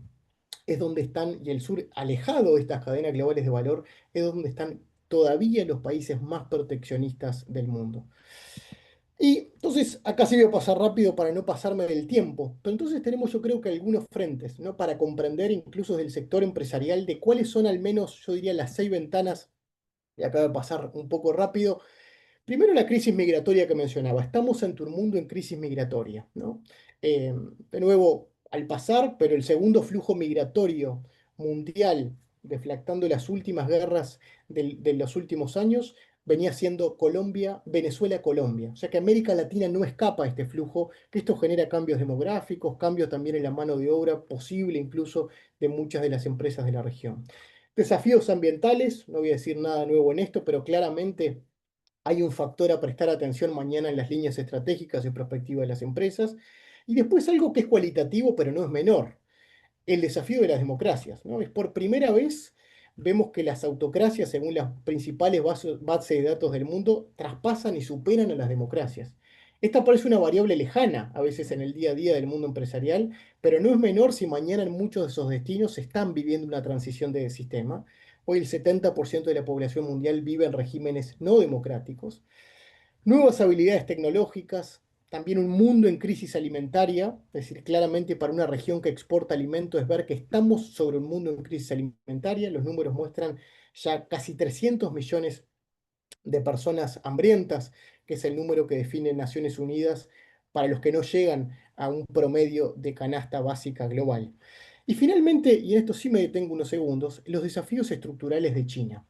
es donde están, y el sur alejado de estas cadenas globales de valor, es donde están todavía los países más proteccionistas del mundo. Y entonces, acá sí voy a pasar rápido para no pasarme del tiempo, pero entonces tenemos yo creo que algunos frentes, ¿no? Para comprender incluso del sector empresarial de cuáles son al menos, yo diría, las 6 ventanas, y acá voy a pasar un poco rápido. Primero la crisis migratoria que mencionaba. Estamos ante un mundo en crisis migratoria, ¿no? De nuevo, al pasar, pero el segundo flujo migratorio mundial, deflactando las últimas guerras de los últimos años, venía siendo Colombia, Venezuela, Colombia. O sea que América Latina no escapa a este flujo, que esto genera cambios demográficos, cambios también en la mano de obra posible incluso de muchas de las empresas de la región. Desafíos ambientales, no voy a decir nada nuevo en esto, pero claramente hay un factor a prestar atención mañana en las líneas estratégicas y perspectiva de las empresas. Y después algo que es cualitativo, pero no es menor, el desafío de las democracias, ¿no? Es por primera vez vemos que las autocracias, según las principales bases de datos del mundo, traspasan y superan a las democracias. Esta parece una variable lejana a veces en el día a día del mundo empresarial, pero no es menor si mañana en muchos de esos destinos se están viviendo una transición de sistema. Hoy el 70% de la población mundial vive en regímenes no democráticos. Nuevas habilidades tecnológicas, también un mundo en crisis alimentaria, es decir, claramente para una región que exporta alimentos es ver que estamos sobre un mundo en crisis alimentaria. Los números muestran ya casi 300 millones de personas hambrientas, que es el número que define Naciones Unidas para los que no llegan a un promedio de canasta básica global. Y finalmente, y en esto sí me detengo unos segundos, los desafíos estructurales de China.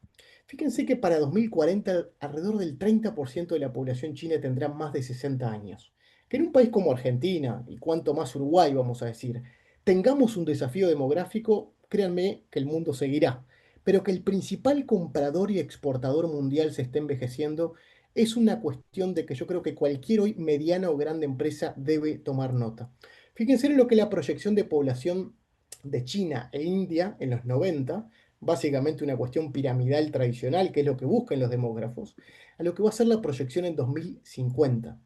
Fíjense que para 2040 alrededor del 30% de la población china tendrá más de 60 años. Que en un país como Argentina, y cuanto más Uruguay vamos a decir, tengamos un desafío demográfico, créanme que el mundo seguirá. Pero que el principal comprador y exportador mundial se esté envejeciendo es una cuestión de que yo creo que cualquier hoy mediana o grande empresa debe tomar nota. Fíjense en lo que la proyección de población de China e India en los 90, básicamente una cuestión piramidal tradicional, que es lo que buscan los demógrafos, a lo que va a ser la proyección en 2050.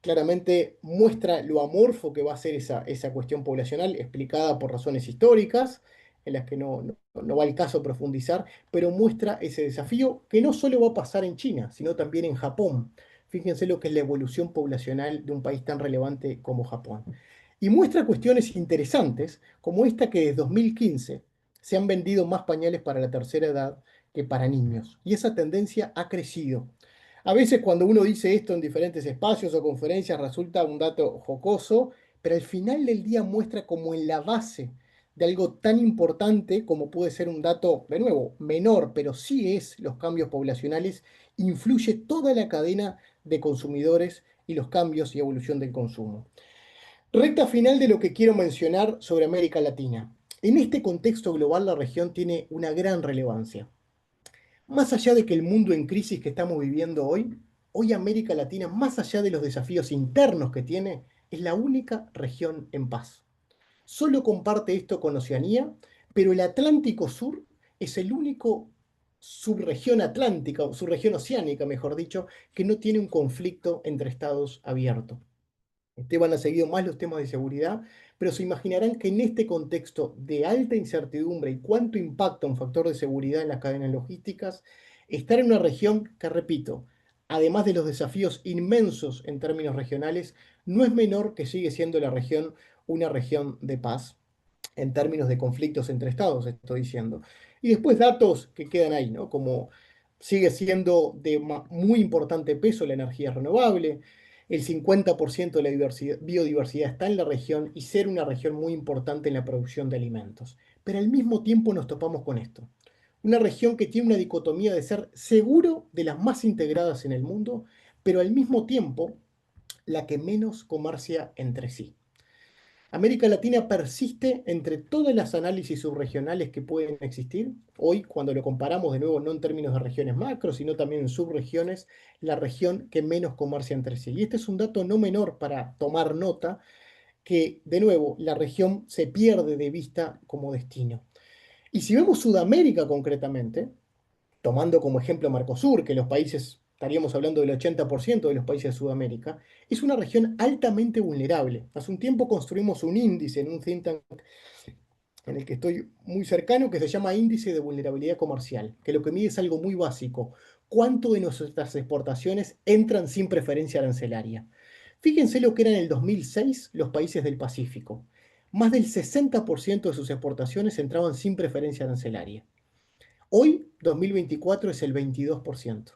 Claramente muestra lo amorfo que va a ser esa cuestión poblacional, explicada por razones históricas, en las que no va el caso profundizar, pero muestra ese desafío que no solo va a pasar en China, sino también en Japón. Fíjense lo que es la evolución poblacional de un país tan relevante como Japón. Y muestra cuestiones interesantes, como esta que desde 2015 se han vendido más pañales para la tercera edad que para niños. Y esa tendencia ha crecido. A veces cuando uno dice esto en diferentes espacios o conferencias resulta un dato jocoso, pero al final del día muestra como en la base de algo tan importante como puede ser un dato, de nuevo, menor, pero sí es los cambios poblacionales, influye toda la cadena de consumidores y los cambios y evolución del consumo. Recta final de lo que quiero mencionar sobre América Latina. En este contexto global la región tiene una gran relevancia. Más allá de que el mundo en crisis que estamos viviendo hoy, hoy América Latina, más allá de los desafíos internos que tiene, es la única región en paz. Solo comparte esto con Oceanía, pero el Atlántico Sur es el único subregión atlántica, o subregión oceánica, mejor dicho, que no tiene un conflicto entre estados abierto. Esteban ha seguido más los temas de seguridad, pero se imaginarán que en este contexto de alta incertidumbre y cuánto impacta un factor de seguridad en las cadenas logísticas, estar en una región que, repito, además de los desafíos inmensos en términos regionales, no es menor que sigue siendo la región una región de paz en términos de conflictos entre estados, estoy diciendo. Y después datos que quedan ahí, ¿no? Como sigue siendo de muy importante peso la energía renovable, el 50% de la biodiversidad está en la región y ser una región muy importante en la producción de alimentos. Pero al mismo tiempo nos topamos con esto. Una región que tiene una dicotomía de ser seguro de las más integradas en el mundo, pero al mismo tiempo la que menos comercia entre sí. América Latina persiste entre todas las análisis subregionales que pueden existir. Hoy, cuando lo comparamos de nuevo, no en términos de regiones macro, sino también en subregiones, la región que menos comercia entre sí. Y este es un dato no menor para tomar nota, que de nuevo la región se pierde de vista como destino. Y si vemos Sudamérica concretamente, tomando como ejemplo Mercosur, que los países estaríamos hablando del 80% de los países de Sudamérica, es una región altamente vulnerable. Hace un tiempo construimos un índice en un think tank en el que estoy muy cercano, que se llama Índice de Vulnerabilidad Comercial, que lo que mide es algo muy básico: cuánto de nuestras exportaciones entran sin preferencia arancelaria. Fíjense lo que eran en el 2006 los países del Pacífico. Más del 60% de sus exportaciones entraban sin preferencia arancelaria. Hoy, 2024, es el 22%.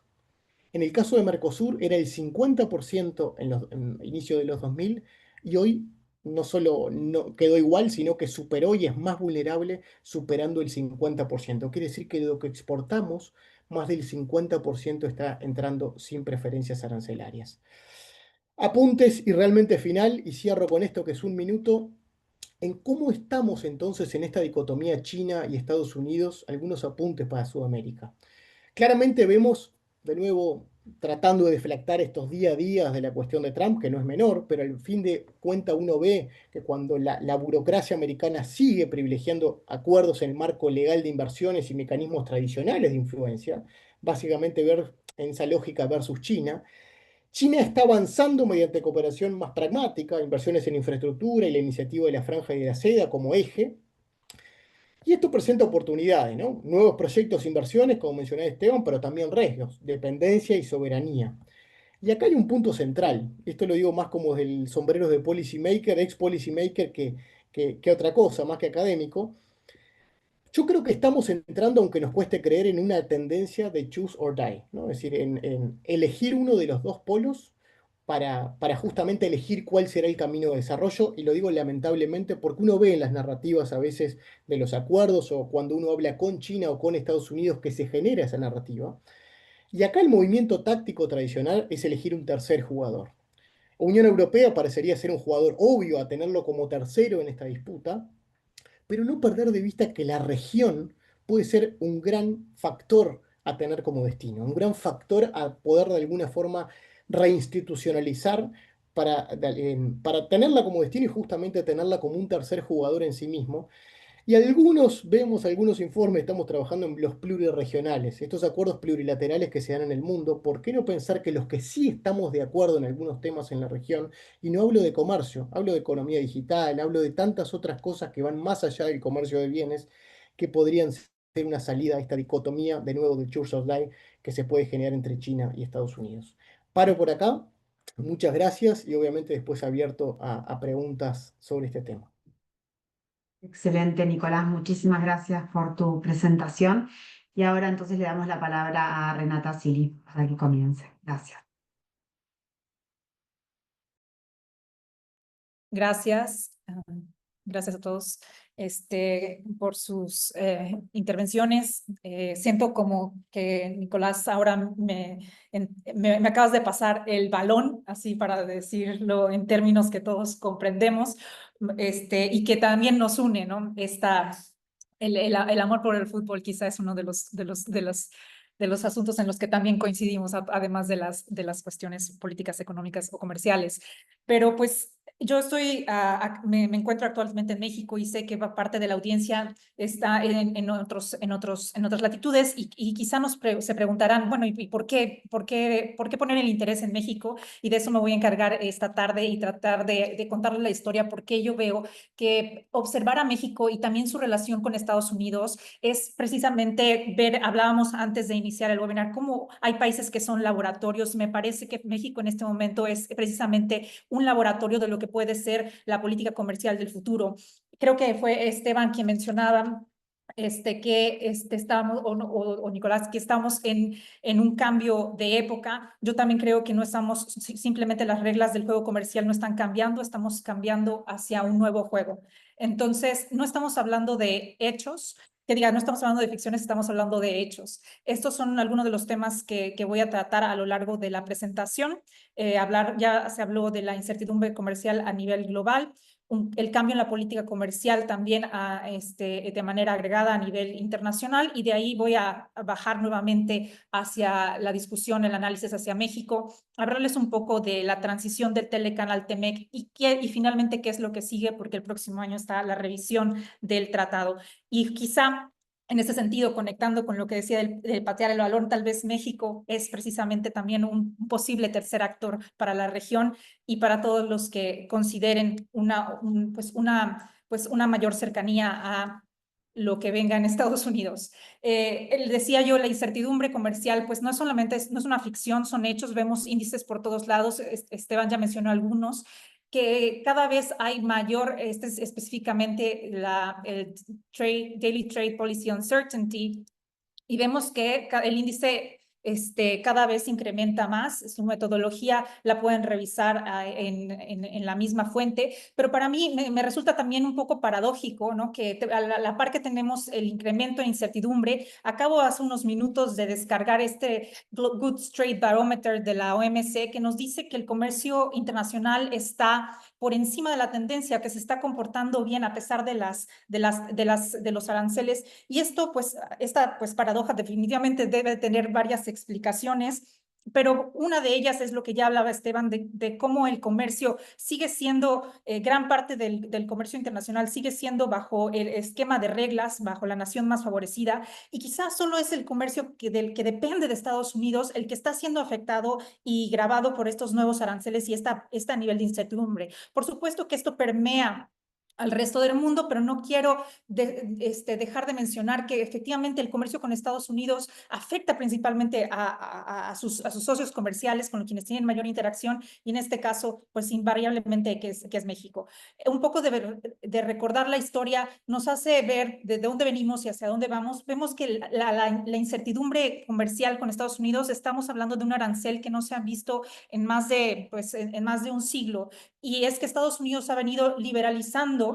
En el caso de Mercosur era el 50% en el inicio de los 2000, y hoy no solo no quedó igual, sino que superó y es más vulnerable, superando el 50%. Quiere decir que de lo que exportamos, más del 50% está entrando sin preferencias arancelarias. Apuntes y realmente final, y cierro con esto que es un minuto, en cómo estamos entonces en esta dicotomía China y Estados Unidos. Algunos apuntes para Sudamérica. Claramente vemos, de nuevo, tratando de deflactar estos día a día de la cuestión de Trump, que no es menor, pero al fin de cuentas uno ve que cuando la burocracia americana sigue privilegiando acuerdos en el marco legal de inversiones y mecanismos tradicionales de influencia, básicamente ver en esa lógica versus China, China está avanzando mediante cooperación más pragmática, inversiones en infraestructura y la iniciativa de la Franja y de la Seda como eje. Y esto presenta oportunidades, ¿no? Nuevos proyectos, inversiones, como mencioné Esteban, pero también riesgos, dependencia y soberanía. Y acá hay un punto central. Esto lo digo más como del sombrero de policymaker, ex policymaker, que otra cosa, más que académico. Yo creo que estamos entrando, aunque nos cueste creer, en una tendencia de choose or die, ¿no? Es decir, en elegir uno de los dos polos para justamente elegir cuál será el camino de desarrollo. Y lo digo lamentablemente porque uno ve en las narrativas a veces de los acuerdos, o cuando uno habla con China o con Estados Unidos, que se genera esa narrativa. Y acá el movimiento táctico tradicional es elegir un tercer jugador. Unión Europea parecería ser un jugador obvio a tenerlo como tercero en esta disputa, pero no perder de vista que la región puede ser un gran factor a tener como destino, un gran factor a poder de alguna forma reinstitucionalizar para tenerla como destino y justamente tenerla como un tercer jugador en sí mismo. Y vemos algunos informes, estamos trabajando en los plurirregionales, estos acuerdos plurilaterales que se dan en el mundo. ¿Por qué no pensar que los que sí estamos de acuerdo en algunos temas en la región, y no hablo de comercio, hablo de economía digital, hablo de tantas otras cosas que van más allá del comercio de bienes, que podrían ser una salida a esta dicotomía, de nuevo, del choose or die, que se puede generar entre China y Estados Unidos? Paro por acá, muchas gracias, y obviamente después abierto a preguntas sobre este tema. Excelente, Nicolás. Muchísimas gracias por tu presentación. Y ahora entonces le damos la palabra a Renata Sili para que comience. Gracias. Gracias. Gracias a todos por sus intervenciones. Siento como que, Nicolás, ahora me acabas de pasar el balón, así para decirlo en términos que todos comprendemos, y que también nos une, ¿no? El amor por el fútbol quizá es uno de los asuntos en los que también coincidimos, además de las cuestiones políticas, económicas o comerciales. Pero pues yo me encuentro actualmente en México y sé que parte de la audiencia está en otras latitudes, y quizá se preguntarán, bueno, ¿y por qué poner el interés en México? Y de eso me voy a encargar esta tarde y tratar de contarles la historia, porque yo veo que observar a México y también su relación con Estados Unidos es precisamente hablábamos antes de iniciar el webinar, cómo hay países que son laboratorios. Me parece que México en este momento es precisamente un laboratorio de lo que puede ser la política comercial del futuro. Creo que fue Esteban quien mencionaba que estamos, o Nicolás, que estamos en un cambio de época. Yo también creo que no estamos, simplemente las reglas del juego comercial no están cambiando, estamos cambiando hacia un nuevo juego. Entonces, no estamos hablando de hechos, no estamos hablando de ficciones, estamos hablando de hechos. Estos son algunos de los temas que voy a tratar a lo largo de la presentación. Ya se habló de la incertidumbre comercial a nivel global, el cambio en la política comercial también de manera agregada a nivel internacional, y de ahí voy a bajar nuevamente hacia la discusión, el análisis hacia México, hablarles un poco de la transición del telecanal TEMEC y finalmente qué es lo que sigue, porque el próximo año está la revisión del tratado. Y quizá En ese sentido, conectando con lo que decía del patear el balón, tal vez México es precisamente también un posible tercer actor para la región y para todos los que consideren una mayor cercanía a lo que venga en Estados Unidos. Decía yo, la incertidumbre comercial, pues no es solamente, no es una ficción, son hechos, vemos índices por todos lados, Esteban ya mencionó algunos, que cada vez hay mayor, específicamente el Daily Trade Policy Uncertainty, y vemos que el índice cada vez incrementa más. Su metodología la pueden revisar en la misma fuente, pero para mí me resulta también un poco paradójico, ¿no? Que a la par que tenemos el incremento en incertidumbre, acabo hace unos minutos de descargar este Goods Trade Barometer de la OMC, que nos dice que el comercio internacional está por encima de la tendencia, que se está comportando bien a pesar de los aranceles. Y esto, pues, esta paradoja definitivamente debe tener varias explicaciones, pero una de ellas es lo que ya hablaba Esteban, de cómo el comercio sigue siendo, gran parte del comercio internacional sigue siendo bajo el esquema de reglas, bajo la nación más favorecida, y quizás solo es el comercio que depende de Estados Unidos el que está siendo afectado y gravado por estos nuevos aranceles y este nivel de incertidumbre. Por supuesto que esto permea al resto del mundo, pero no quiero dejar de mencionar que efectivamente el comercio con Estados Unidos afecta principalmente a sus socios comerciales con quienes tienen mayor interacción, y en este caso, pues invariablemente que es México. Un poco de recordar la historia nos hace ver de dónde venimos y hacia dónde vamos. Vemos que la incertidumbre comercial con Estados Unidos, estamos hablando de un arancel que no se ha visto en más de un siglo, y es que Estados Unidos ha venido liberalizando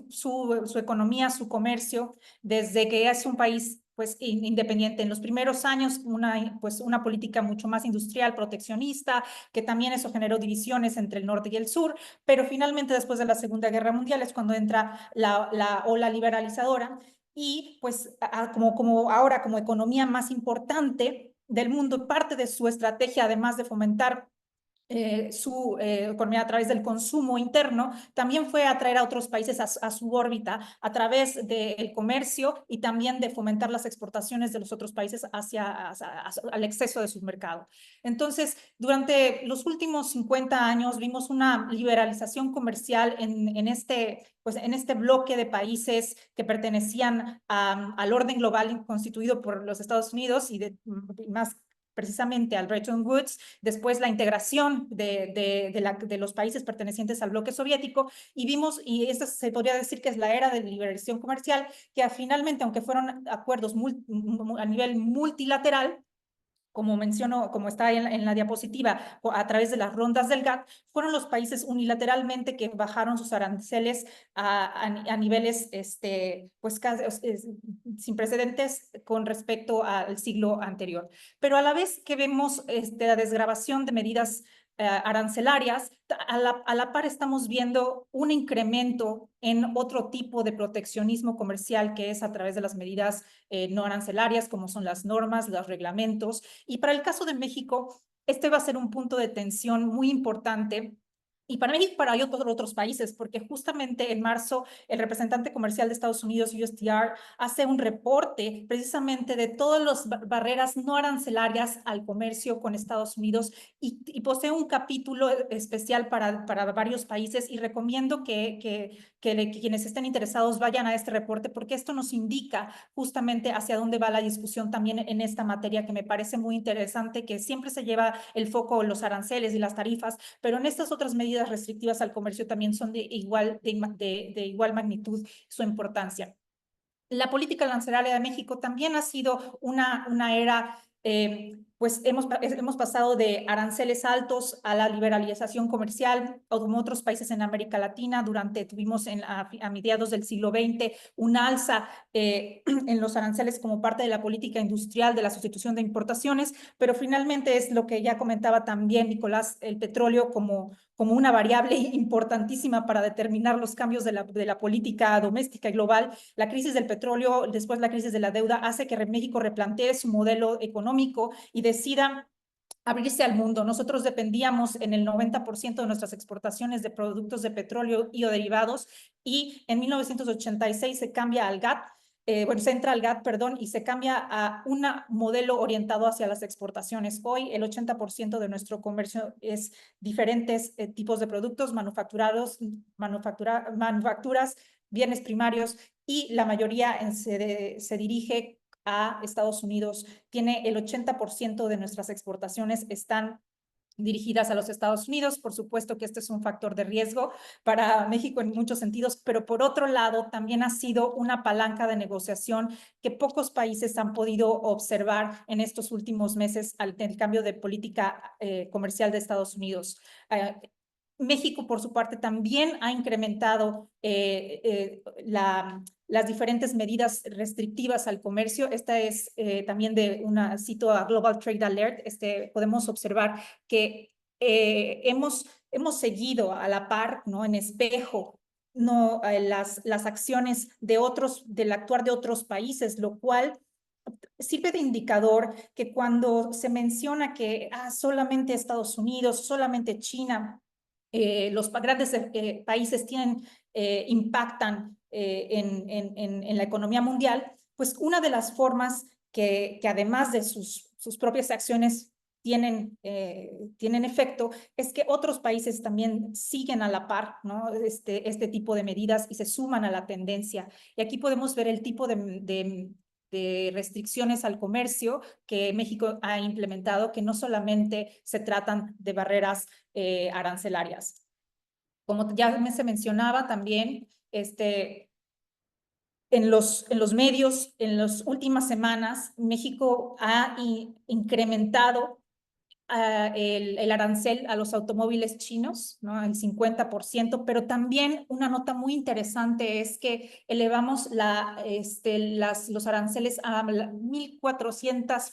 su economía, su comercio, desde que es un país pues independiente. En los primeros años, una política mucho más industrial, proteccionista, que también eso generó divisiones entre el norte y el sur, pero finalmente después de la Segunda Guerra Mundial es cuando entra la ola liberalizadora, y pues como ahora como economía más importante del mundo, parte de su estrategia, además de fomentar su economía a través del consumo interno, también fue atraer a otros países a su órbita a través del comercio y también de fomentar las exportaciones de los otros países al exceso de su mercado. Entonces, durante los últimos 50 años vimos una liberalización comercial en este bloque de países que pertenecían al orden global constituido por los Estados Unidos y más precisamente al Bretton Woods, después la integración de los países pertenecientes al bloque soviético, y vimos, y esta se podría decir que es la era de liberación comercial, que finalmente, aunque fueron acuerdos a nivel multilateral, como menciono, como está en la diapositiva, a través de las rondas del GATT, fueron los países unilateralmente que bajaron sus aranceles a niveles sin precedentes con respecto al siglo anterior. Pero a la vez que vemos la desgravación de medidas arancelarias, a la par estamos viendo un incremento en otro tipo de proteccionismo comercial, que es a través de las medidas no arancelarias, como son las normas, los reglamentos. Y para el caso de México, este va a ser un punto de tensión muy importante, y para México y para otros países, porque justamente en marzo el representante comercial de Estados Unidos, USTR, hace un reporte precisamente de todas las barreras no arancelarias al comercio con Estados Unidos, y posee un capítulo especial para varios países, y recomiendo que quienes estén interesados vayan a este reporte, porque esto nos indica justamente hacia dónde va la discusión también en esta materia, que me parece muy interesante, que siempre se lleva el foco en los aranceles y las tarifas, pero en estas otras medidas restrictivas al comercio también son de igual magnitud su importancia. La política arancelaria de México también ha sido una era, pues hemos pasado de aranceles altos a la liberalización comercial, o como otros países en América Latina. Tuvimos a mediados del siglo XX un alza en los aranceles como parte de la política industrial de la sustitución de importaciones, pero finalmente es lo que ya comentaba también Nicolás, el petróleo como una variable importantísima para determinar los cambios de la política doméstica y global. La crisis del petróleo, después la crisis de la deuda, hace que México replantee su modelo económico y decida abrirse al mundo. Nosotros dependíamos en el 90% de nuestras exportaciones de productos de petróleo y o derivados, y en 1986 se cambia al GATT, se entra al GATT, perdón, y se cambia a un modelo orientado hacia las exportaciones. Hoy el 80% de nuestro comercio es diferentes tipos de productos manufacturados, manufacturas, bienes primarios, y la mayoría se dirige a Estados Unidos. Tiene el 80% de nuestras exportaciones están dirigidas a los Estados Unidos. Por supuesto que este es un factor de riesgo para México en muchos sentidos, pero por otro lado también ha sido una palanca de negociación que pocos países han podido observar en estos últimos meses al cambio de política comercial de Estados Unidos. México, por su parte, también ha incrementado las diferentes medidas restrictivas al comercio. Esta es también cito a Global Trade Alert, podemos observar que hemos seguido a la par, ¿no? En espejo, no, las acciones del actuar de otros países, lo cual sirve de indicador que cuando se menciona que solamente Estados Unidos, solamente China, los grandes países impactan en la economía mundial, pues una de las formas que además de sus propias acciones tienen efecto, es que otros países también siguen a la par, ¿no? Este tipo de medidas y se suman a la tendencia. Y aquí podemos ver el tipo de restricciones al comercio que México ha implementado, que no solamente se tratan de barreras arancelarias. Como ya se mencionaba también, en los medios, en las últimas semanas, México ha incrementado el arancel a los automóviles chinos, ¿no? El 50%, pero también una nota muy interesante es que elevamos los aranceles a 1,400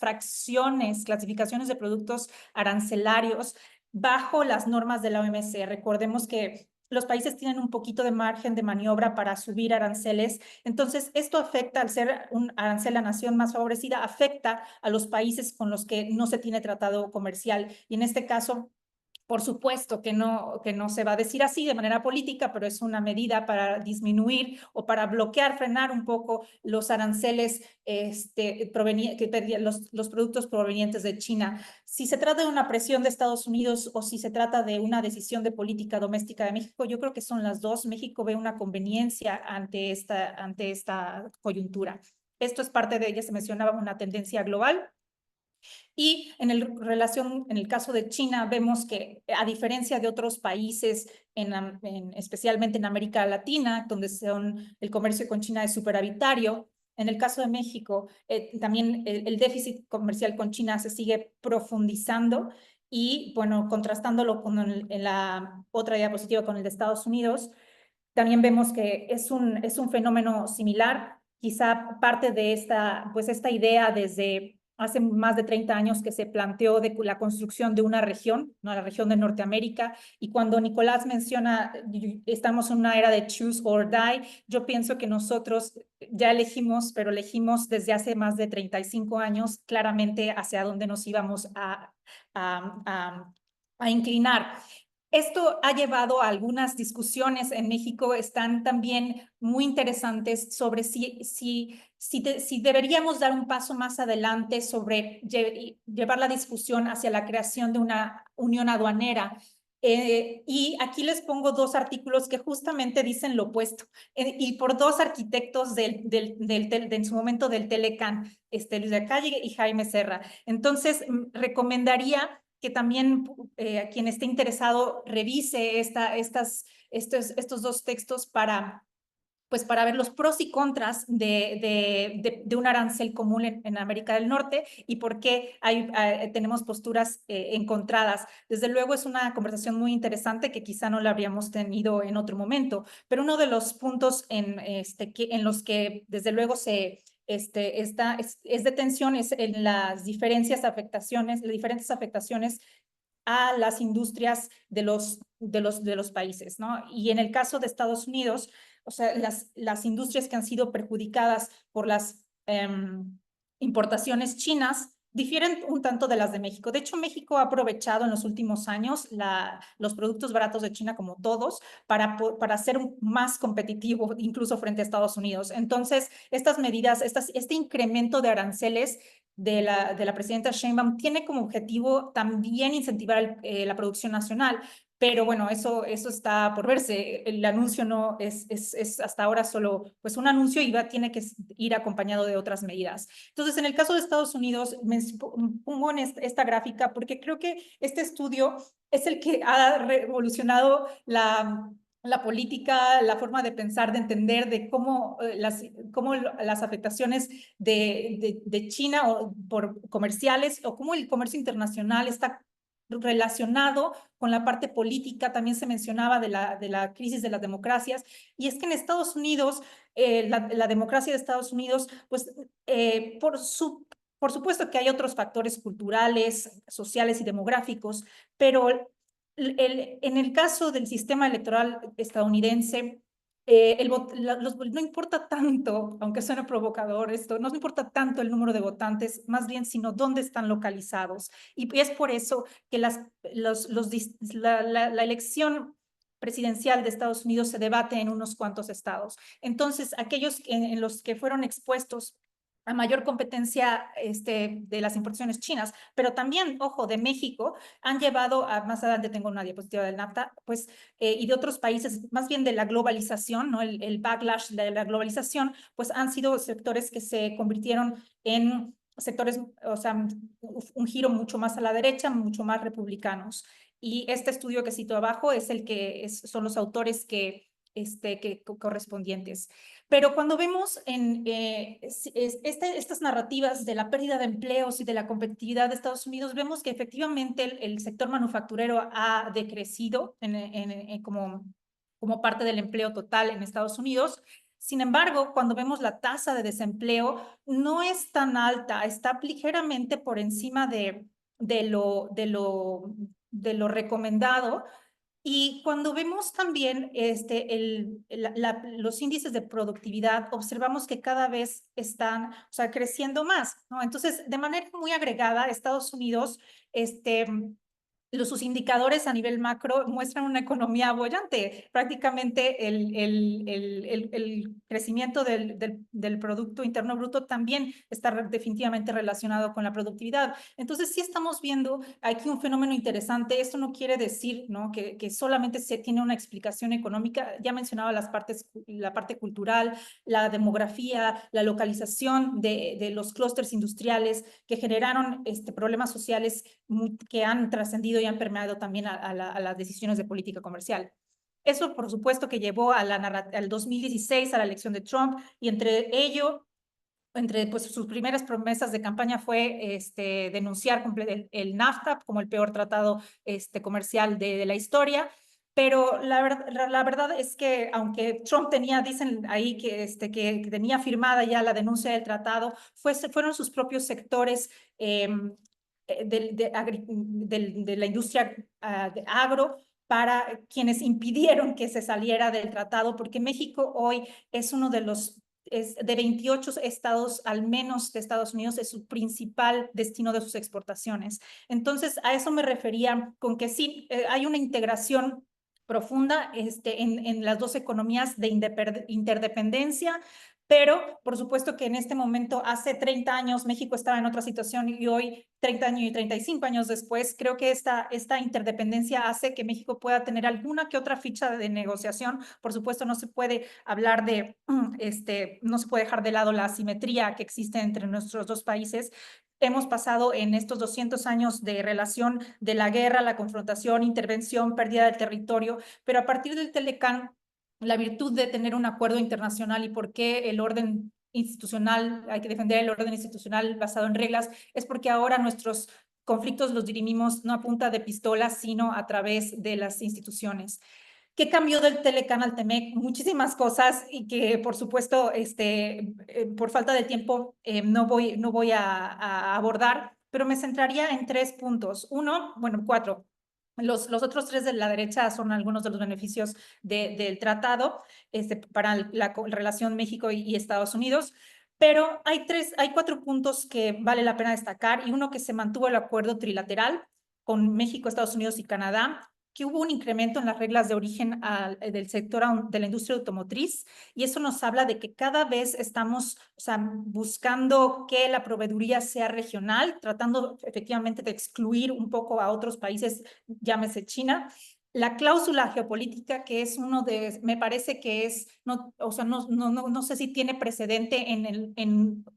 clasificaciones de productos arancelarios bajo las normas de la OMC. Recordemos que los países tienen un poquito de margen de maniobra para subir aranceles. Entonces, esto afecta, al ser un arancel la nación más favorecida, afecta a los países con los que no se tiene tratado comercial. Y en este caso, por supuesto que no se va a decir así de manera política, pero es una medida para disminuir o para bloquear, frenar un poco los aranceles los productos provenientes de China. Si se trata de una presión de Estados Unidos o si se trata de una decisión de política doméstica de México, yo creo que son las dos. México ve una conveniencia ante esta coyuntura. Esto es parte de, ya se mencionaba, una tendencia global. Y en el caso de China, vemos que a diferencia de otros países, especialmente en América Latina, donde el comercio con China es superavitario, en el caso de México, también el déficit comercial con China se sigue profundizando y, bueno, contrastándolo en la otra diapositiva con el de Estados Unidos, también vemos que es un fenómeno similar. Quizá parte de esta idea desde hace más de 30 años que se planteó de la construcción de una región, ¿no? La región de Norteamérica. Y cuando Nicolás menciona, estamos en una era de choose or die, yo pienso que nosotros ya elegimos, pero elegimos desde hace más de 35 años claramente hacia dónde nos íbamos a inclinar. Esto ha llevado a algunas discusiones en México, están también muy interesantes sobre si deberíamos dar un paso más adelante sobre llevar la discusión hacia la creación de una unión aduanera. Y aquí les pongo dos artículos que justamente dicen lo opuesto, y por dos arquitectos en su momento del Telecan, Luis de la Calle y Jaime Serra. Entonces, recomendaría que también quien esté interesado revise estos dos textos para ver los pros y contras de un arancel común en América del Norte y por qué tenemos posturas encontradas. Desde luego es una conversación muy interesante que quizá no la habríamos tenido en otro momento, pero uno de los puntos en los que desde luego es de tensión en las diferentes afectaciones a las industrias de los países, ¿no? Y en el caso de Estados Unidos, o sea, las industrias que han sido perjudicadas por las importaciones chinas difieren un tanto de las de México. De hecho, México ha aprovechado en los últimos años los productos baratos de China, como todos, para ser más competitivo, incluso frente a Estados Unidos. Entonces, estas medidas, este incremento de aranceles de la presidenta Sheinbaum tiene como objetivo también incentivar la producción nacional. Pero bueno, eso está por verse. El anuncio no es hasta ahora solo pues un anuncio y tiene que ir acompañado de otras medidas. Entonces, en el caso de Estados Unidos, me pongo en esta gráfica porque creo que este estudio es el que ha revolucionado la política, la forma de pensar, de entender, de cómo las afectaciones de China por comerciales o cómo el comercio internacional está relacionado con la parte política. También se mencionaba de la crisis de las democracias, y es que en Estados Unidos, la democracia de Estados Unidos, pues por supuesto que hay otros factores culturales, sociales y demográficos, pero en el caso del sistema electoral estadounidense, no importa tanto, aunque suene provocador esto, no importa tanto el número de votantes, más bien sino dónde están localizados. Y es por eso que la elección presidencial de Estados Unidos se debate en unos cuantos estados. Entonces, aquellos en los que fueron expuestos a mayor competencia de las importaciones chinas, pero también, ojo, de México, han llevado más adelante tengo una diapositiva del NAFTA, pues, y de otros países, más bien de la globalización, ¿no? El backlash de la globalización, pues han sido sectores que se convirtieron en sectores, o sea, un giro mucho más a la derecha, mucho más republicanos. Y este estudio que cito abajo es el que son los autores que correspondientes. Pero cuando vemos estas narrativas de la pérdida de empleos y de la competitividad de Estados Unidos, vemos que efectivamente el sector manufacturero ha decrecido como parte del empleo total en Estados Unidos. Sin embargo, cuando vemos la tasa de desempleo, no es tan alta, está ligeramente por encima de lo recomendado. Y cuando vemos también los índices de productividad, observamos que cada vez están, o sea, creciendo más, ¿no? Entonces, de manera muy agregada, Estados Unidos, sus indicadores a nivel macro muestran una economía boyante. Prácticamente el crecimiento del Producto Interno Bruto también está definitivamente relacionado con la productividad. Entonces, sí estamos viendo aquí un fenómeno interesante. Esto no quiere decir, ¿no?, que solamente se tiene una explicación económica. Ya mencionaba la parte cultural, la demografía, la localización de los clústeres industriales que generaron problemas sociales que han trascendido y han permeado también a las decisiones de política comercial. Eso, por supuesto, que llevó al 2016, a la elección de Trump, y entre pues, sus primeras promesas de campaña fue denunciar el NAFTA como el peor tratado comercial de la historia. Pero la verdad es que, aunque Trump dicen ahí que tenía firmada ya la denuncia del tratado, fueron sus propios sectores de la industria de agro para quienes impidieron que se saliera del tratado, porque México hoy es uno de 28 estados, al menos de Estados Unidos, es su principal destino de sus exportaciones. Entonces, a eso me refería con que sí, hay una integración profunda en las dos economías de interdependencia, pero por supuesto que en este momento, hace 30 años, México estaba en otra situación, y hoy, 30 años y 35 años después, creo que esta interdependencia hace que México pueda tener alguna que otra ficha de negociación. Por supuesto, no se puede hablar no se puede dejar de lado la asimetría que existe entre nuestros dos países. Hemos pasado en estos 200 años de relación de la guerra, la confrontación, intervención, pérdida del territorio, pero a partir del Telecán, la virtud de tener un acuerdo internacional y por qué el orden institucional, hay que defender el orden institucional basado en reglas, es porque ahora nuestros conflictos los dirimimos no a punta de pistolas, sino a través de las instituciones. ¿Qué cambió del Telecán al Temec? Muchísimas cosas, y que por supuesto por falta de tiempo no voy a abordar, pero me centraría en 3 puntos. Bueno, 4. Los otros 3 de la derecha son algunos de los beneficios del tratado para la relación México y Estados Unidos. Pero hay 4 puntos que vale la pena destacar, y uno que se mantuvo el acuerdo trilateral con México, Estados Unidos y Canadá, que hubo un incremento en las reglas de origen del sector de la industria automotriz, y eso nos habla de que cada vez estamos, o sea, buscando que la proveeduría sea regional, tratando efectivamente de excluir un poco a otros países, llámese China. La cláusula geopolítica, que es me parece que es, no, o sea, no sé si tiene precedente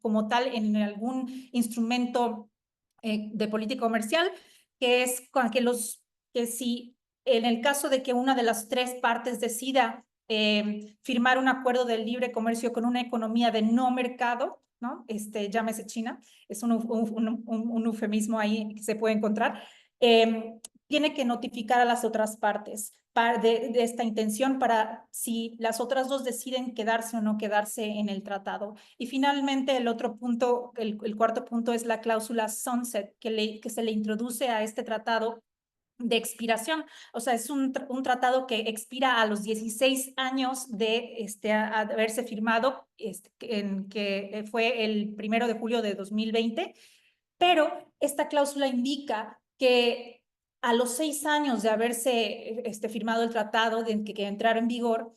como tal en algún instrumento de política comercial, que es que si en el caso de que una de las 3 partes decida firmar un acuerdo de libre comercio con una economía de no mercado, ¿no? Llámese China, es un eufemismo ahí que se puede encontrar, tiene que notificar a las otras partes de esta intención para si las otras 2 deciden quedarse o no quedarse en el tratado. Y finalmente el otro punto, el 4º punto, es la cláusula sunset que se le introduce a este tratado de expiración. O sea, es un tratado que expira a los 16 años de haberse firmado, que fue el 1 de julio de 2020, pero esta cláusula indica que a los 6 años de haberse firmado el tratado, de que entrara en vigor,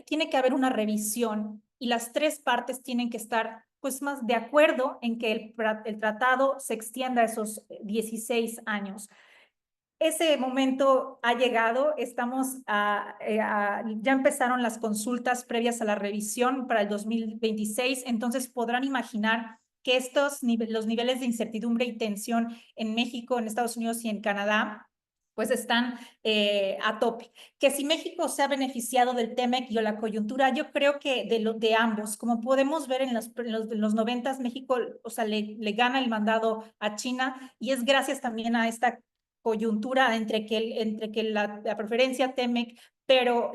tiene que haber una revisión, y las 3 partes tienen que estar pues más de acuerdo en que el tratado se extienda a esos 16 años. Ese momento ha llegado, ya empezaron las consultas previas a la revisión para el 2026, entonces podrán imaginar que los niveles de incertidumbre y tensión en México, en Estados Unidos y en Canadá, pues están a tope. Que si México se ha beneficiado del TEMEC y o la coyuntura, yo creo que de ambos. Como podemos ver en los 90s, México, o sea, le gana el mandado a China, y es gracias también a esta coyuntura entre que la preferencia TEMEC, pero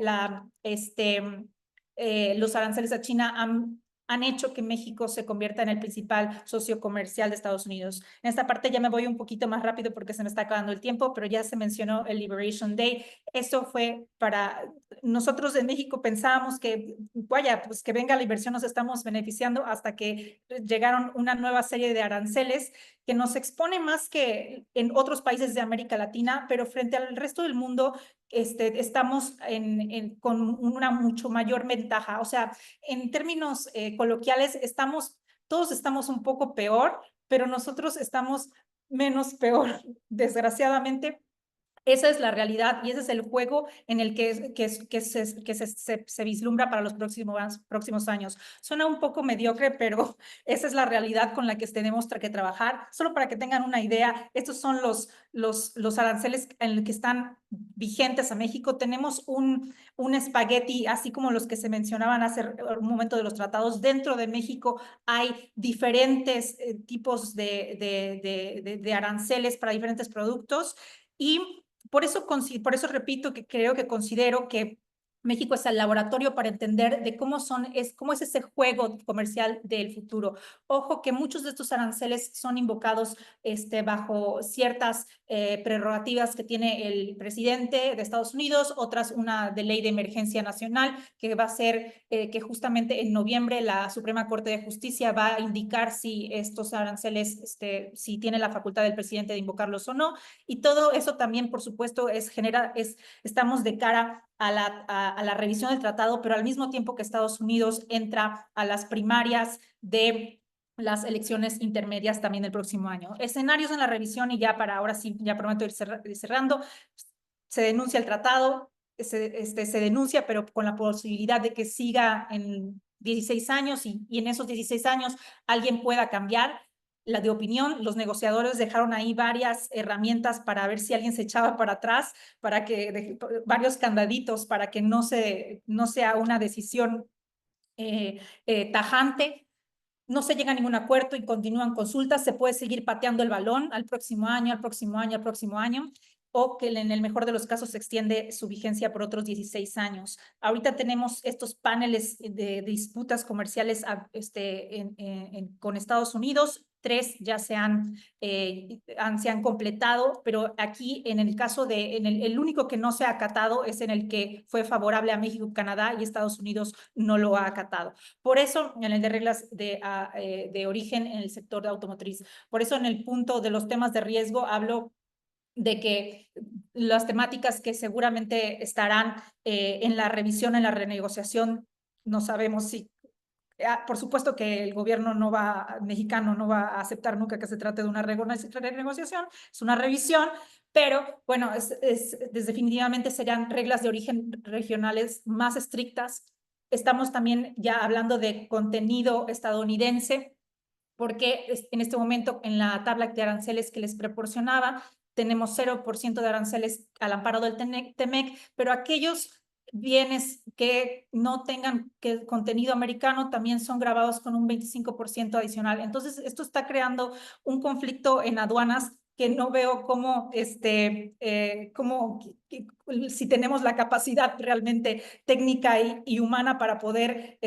los aranceles a China han hecho que México se convierta en el principal socio comercial de Estados Unidos. En esta parte ya me voy un poquito más rápido porque se me está acabando el tiempo, pero ya se mencionó el Liberation Day. Eso fue para nosotros en México, pensábamos que, vaya, pues que venga la inversión, nos estamos beneficiando, hasta que llegaron una nueva serie de aranceles que nos expone más que en otros países de América Latina, pero frente al resto del mundo estamos con una mucho mayor ventaja. O sea, en términos coloquiales, todos estamos un poco peor, pero nosotros estamos menos peor, desgraciadamente. Esa es la realidad, y ese es el juego en el que se vislumbra para los próximos años. Suena un poco mediocre, pero esa es la realidad con la que tenemos que trabajar. Solo para que tengan una idea, estos son los aranceles en los que están vigentes a México. Tenemos un espagueti, así como los que se mencionaban hace un momento de los tratados. Dentro de México hay diferentes tipos de aranceles para diferentes productos, y por eso repito que considero que México es el laboratorio para entender de cómo es ese juego comercial del futuro. Ojo que muchos de estos aranceles son invocados bajo ciertas prerrogativas que tiene el presidente de Estados Unidos, otras una de ley de emergencia nacional, que va a ser que justamente en noviembre la Suprema Corte de Justicia va a indicar si estos aranceles, si tiene la facultad del presidente de invocarlos o no. Y todo eso también, por supuesto, estamos de cara a la revisión del tratado, pero al mismo tiempo que Estados Unidos entra a las primarias de las elecciones intermedias también el próximo año. Escenarios en la revisión, y ya para ahora sí, ya prometo ir cerrando. Se denuncia el tratado, se denuncia, pero con la posibilidad de que siga en 16 años, y en esos 16 años alguien pueda cambiar la de opinión. Los negociadores dejaron ahí varias herramientas para ver si alguien se echaba para atrás, varios candaditos para que no sea una decisión tajante. No se llega a ningún acuerdo y continúan consultas. Se puede seguir pateando el balón al próximo año, al próximo año, al próximo año. o que en el mejor de los casos se extiende su vigencia por otros 16 años. Ahorita tenemos estos paneles de disputas comerciales con Estados Unidos. 3 ya se han completado, pero aquí en el caso el único que no se ha acatado es en el que fue favorable a México, Canadá, y Estados Unidos no lo ha acatado. Por eso, en el de reglas de origen en el sector de automotriz. Por eso, en el punto de los temas de riesgo, hablo de que las temáticas que seguramente estarán en la revisión, en la renegociación, no sabemos si por supuesto que el gobierno mexicano no va a aceptar nunca que se trate de una renegociación, es una revisión, pero bueno, definitivamente serían reglas de origen regionales más estrictas. Estamos también ya hablando de contenido estadounidense, porque en este momento en la tabla de aranceles que les proporcionaba, tenemos 0% de aranceles al amparo del TEMEC, pero aquellos bienes que no tengan contenido americano también son gravados con un 25% adicional. Entonces, esto está creando un conflicto en aduanas que no veo cómo, si tenemos la capacidad realmente técnica y humana para poder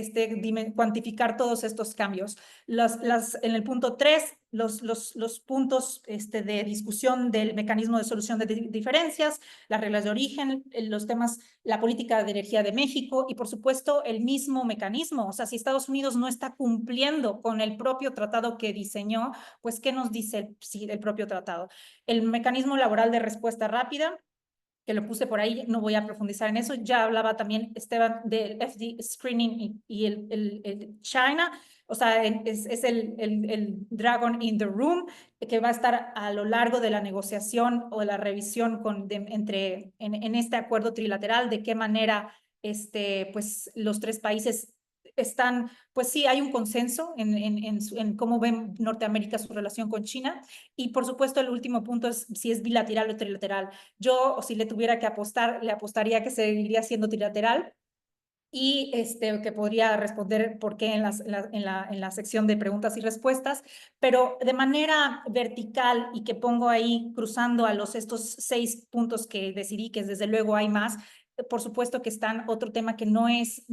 cuantificar todos estos cambios. En el punto 3, los puntos de discusión del mecanismo de solución de diferencias, las reglas de origen, los temas, la política de energía de México y, por supuesto, el mismo mecanismo. O sea, si Estados Unidos no está cumpliendo con el propio tratado que diseñó, pues, ¿qué nos dice el propio tratado? El mecanismo laboral de respuesta rápida, que lo puse por ahí, no voy a profundizar en eso. Ya hablaba también Esteban del FD Screening y el China, o sea, es el Dragon in the Room, que va a estar a lo largo de la negociación o de la revisión en este acuerdo trilateral, de qué manera pues, los 3 países están, pues sí, hay un consenso en cómo ven Norteamérica su relación con China. Y por supuesto, el último punto es si es bilateral o trilateral. Yo, si le tuviera que apostar, le apostaría que seguiría siendo trilateral y que podría responder por qué en la sección de preguntas y respuestas, pero de manera vertical y que pongo ahí cruzando a estos 6 puntos que decidí, que desde luego hay más. Por supuesto que están otro tema que no es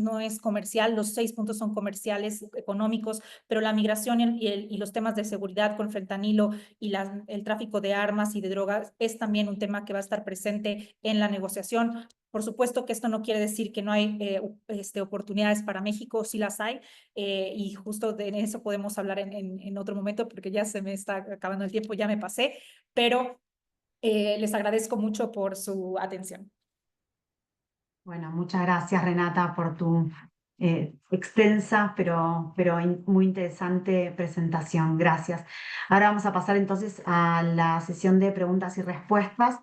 comercial, los 6 puntos son comerciales, económicos, pero la migración y los temas de seguridad con fentanilo y el tráfico de armas y de drogas es también un tema que va a estar presente en la negociación. Por supuesto que esto no quiere decir que no hay oportunidades para México, sí las hay, y justo de eso podemos hablar en otro momento porque ya se me está acabando el tiempo, ya me pasé, pero les agradezco mucho por su atención. Bueno, muchas gracias, Renata, por tu extensa pero muy interesante presentación. Gracias. Ahora vamos a pasar entonces a la sesión de preguntas y respuestas.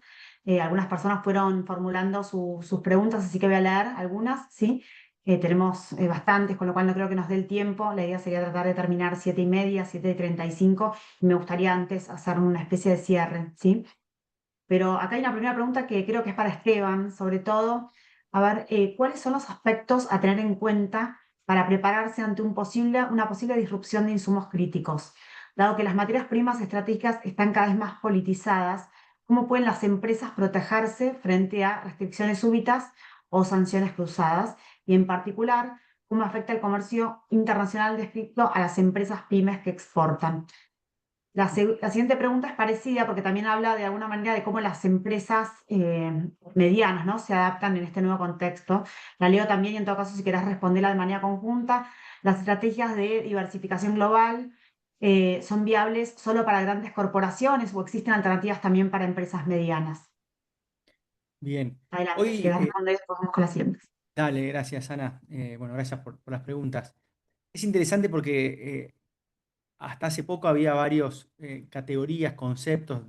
Algunas personas fueron formulando sus preguntas, así que voy a leer algunas, ¿sí? Tenemos bastantes, con lo cual no creo que nos dé el tiempo. La idea sería tratar de terminar 7:30, 7:35, y me gustaría antes hacer una especie de cierre, ¿sí? Pero acá hay una primera pregunta que creo que es para Esteban, sobre todo. A ver, ¿cuáles son los aspectos a tener en cuenta para prepararse ante una posible disrupción de insumos críticos? Dado que las materias primas estratégicas están cada vez más politizadas, ¿cómo pueden las empresas protegerse frente a restricciones súbitas o sanciones cruzadas? Y en particular, ¿cómo afecta el comercio internacional descrito a las empresas pymes que exportan? La siguiente pregunta es parecida porque también habla de alguna manera de cómo las empresas medianas, ¿no?, se adaptan en este nuevo contexto. La leo también y en todo caso si querés responderla de manera conjunta. ¿Las estrategias de diversificación global son viables solo para grandes corporaciones o existen alternativas también para empresas medianas? Bien. Adelante, si querés responder, después vamos con las siguientes. Dale, gracias, Ana. Bueno, gracias por las preguntas. Es interesante porque hasta hace poco había varias categorías, conceptos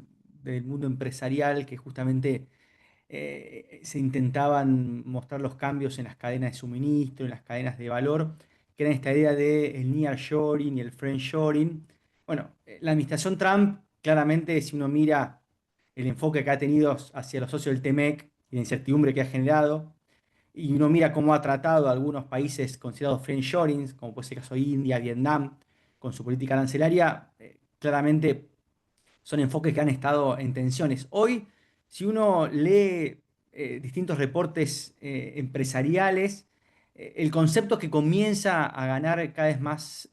del mundo empresarial que justamente se intentaban mostrar los cambios en las cadenas de suministro, en las cadenas de valor, que eran esta idea de el nearshoring y el friendshoring. Bueno, la administración Trump, claramente, si uno mira el enfoque que ha tenido hacia los socios del TEMEC y la incertidumbre que ha generado, y uno mira cómo ha tratado a algunos países considerados friendshoring, como puede ser el caso de India, Vietnam, con su política arancelaria, claramente son enfoques que han estado en tensiones. Hoy, si uno lee distintos reportes empresariales, el concepto que comienza a ganar cada vez más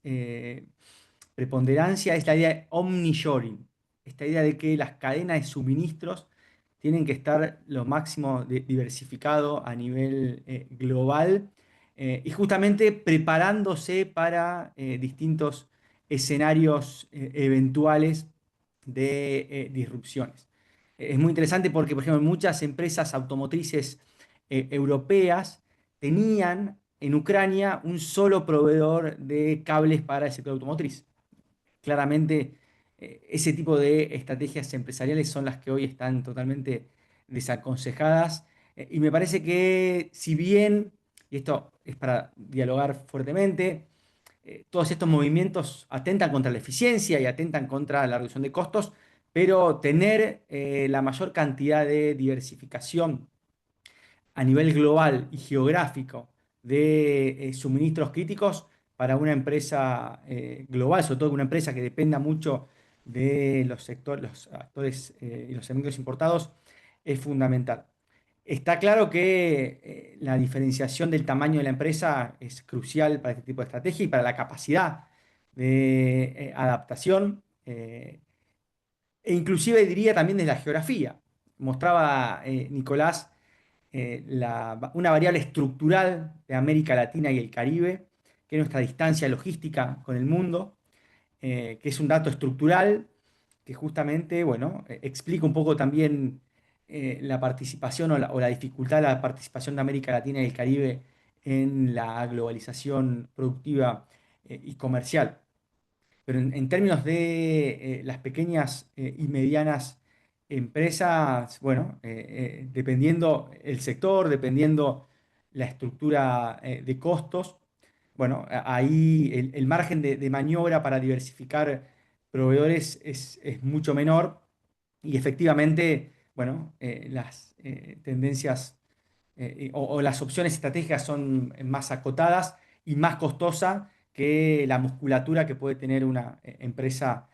preponderancia es la idea de omnishoring, esta idea de que las cadenas de suministros tienen que estar lo máximo diversificado a nivel global y justamente preparándose para distintos escenarios eventuales de disrupciones. Es muy interesante porque, por ejemplo, muchas empresas automotrices europeas tenían en Ucrania un solo proveedor de cables para el sector automotriz. Claramente, ese tipo de estrategias empresariales son las que hoy están totalmente desaconsejadas. Y me parece que si bien, y esto es para dialogar fuertemente, todos estos movimientos atentan contra la eficiencia y atentan contra la reducción de costos, pero tener la mayor cantidad de diversificación a nivel global y geográfico de suministros críticos para una empresa global, sobre todo una empresa que dependa mucho de los sectores, los actores y los segmentos importados, es fundamental. Está claro que la diferenciación del tamaño de la empresa es crucial para este tipo de estrategia y para la capacidad de adaptación, e inclusive diría también de la geografía. Mostraba Nicolás una variable estructural de América Latina y el Caribe, que es nuestra distancia logística con el mundo, que es un dato estructural que justamente, bueno, explica un poco también la participación o la dificultad de la participación de América Latina y el Caribe en la globalización productiva y comercial. Pero en términos de las pequeñas y medianas empresas, bueno, dependiendo el sector, dependiendo la estructura de costos, bueno, ahí el margen de maniobra para diversificar proveedores es mucho menor y efectivamente, bueno, las tendencias o las opciones estratégicas son más acotadas y más costosas que la musculatura que puede tener una empresa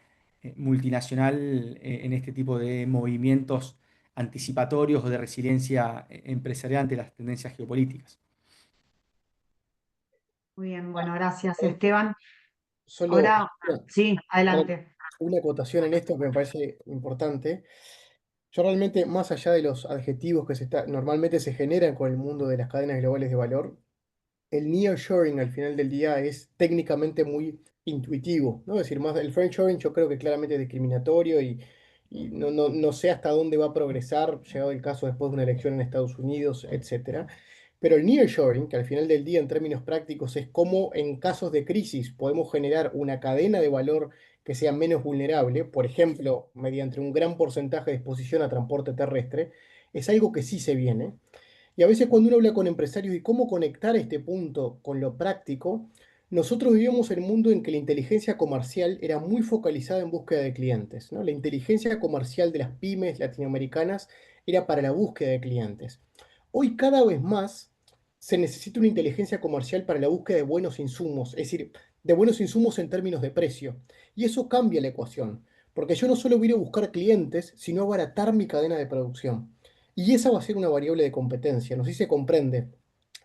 multinacional en este tipo de movimientos anticipatorios o de resiliencia empresarial ante las tendencias geopolíticas. Muy bien, bueno, gracias, Esteban. Solo Ahora, sí, una adelante. una acotación en esto que me parece importante. Yo realmente, más allá de los adjetivos que normalmente se generan con el mundo de las cadenas globales de valor, el nearshoring al final del día es técnicamente muy intuitivo, ¿no? Es decir, más el friendshoring yo creo que claramente es discriminatorio y no sé hasta dónde va a progresar, llegado el caso después de una elección en Estados Unidos, etcétera. Pero el nearshoring, que al final del día en términos prácticos es cómo en casos de crisis podemos generar una cadena de valor que sea menos vulnerable, por ejemplo, mediante un gran porcentaje de exposición a transporte terrestre, es algo que sí se viene. Y a veces cuando uno habla con empresarios y cómo conectar este punto con lo práctico, nosotros vivíamos en un mundo en que la inteligencia comercial era muy focalizada en búsqueda de clientes, ¿no? La inteligencia comercial de las pymes latinoamericanas era para la búsqueda de clientes. Hoy cada vez más se necesita una inteligencia comercial para la búsqueda de buenos insumos, es decir, de buenos insumos en términos de precio. Y eso cambia la ecuación, porque yo no solo voy a buscar clientes, sino abaratar mi cadena de producción. Y esa va a ser una variable de competencia, no sé si se comprende,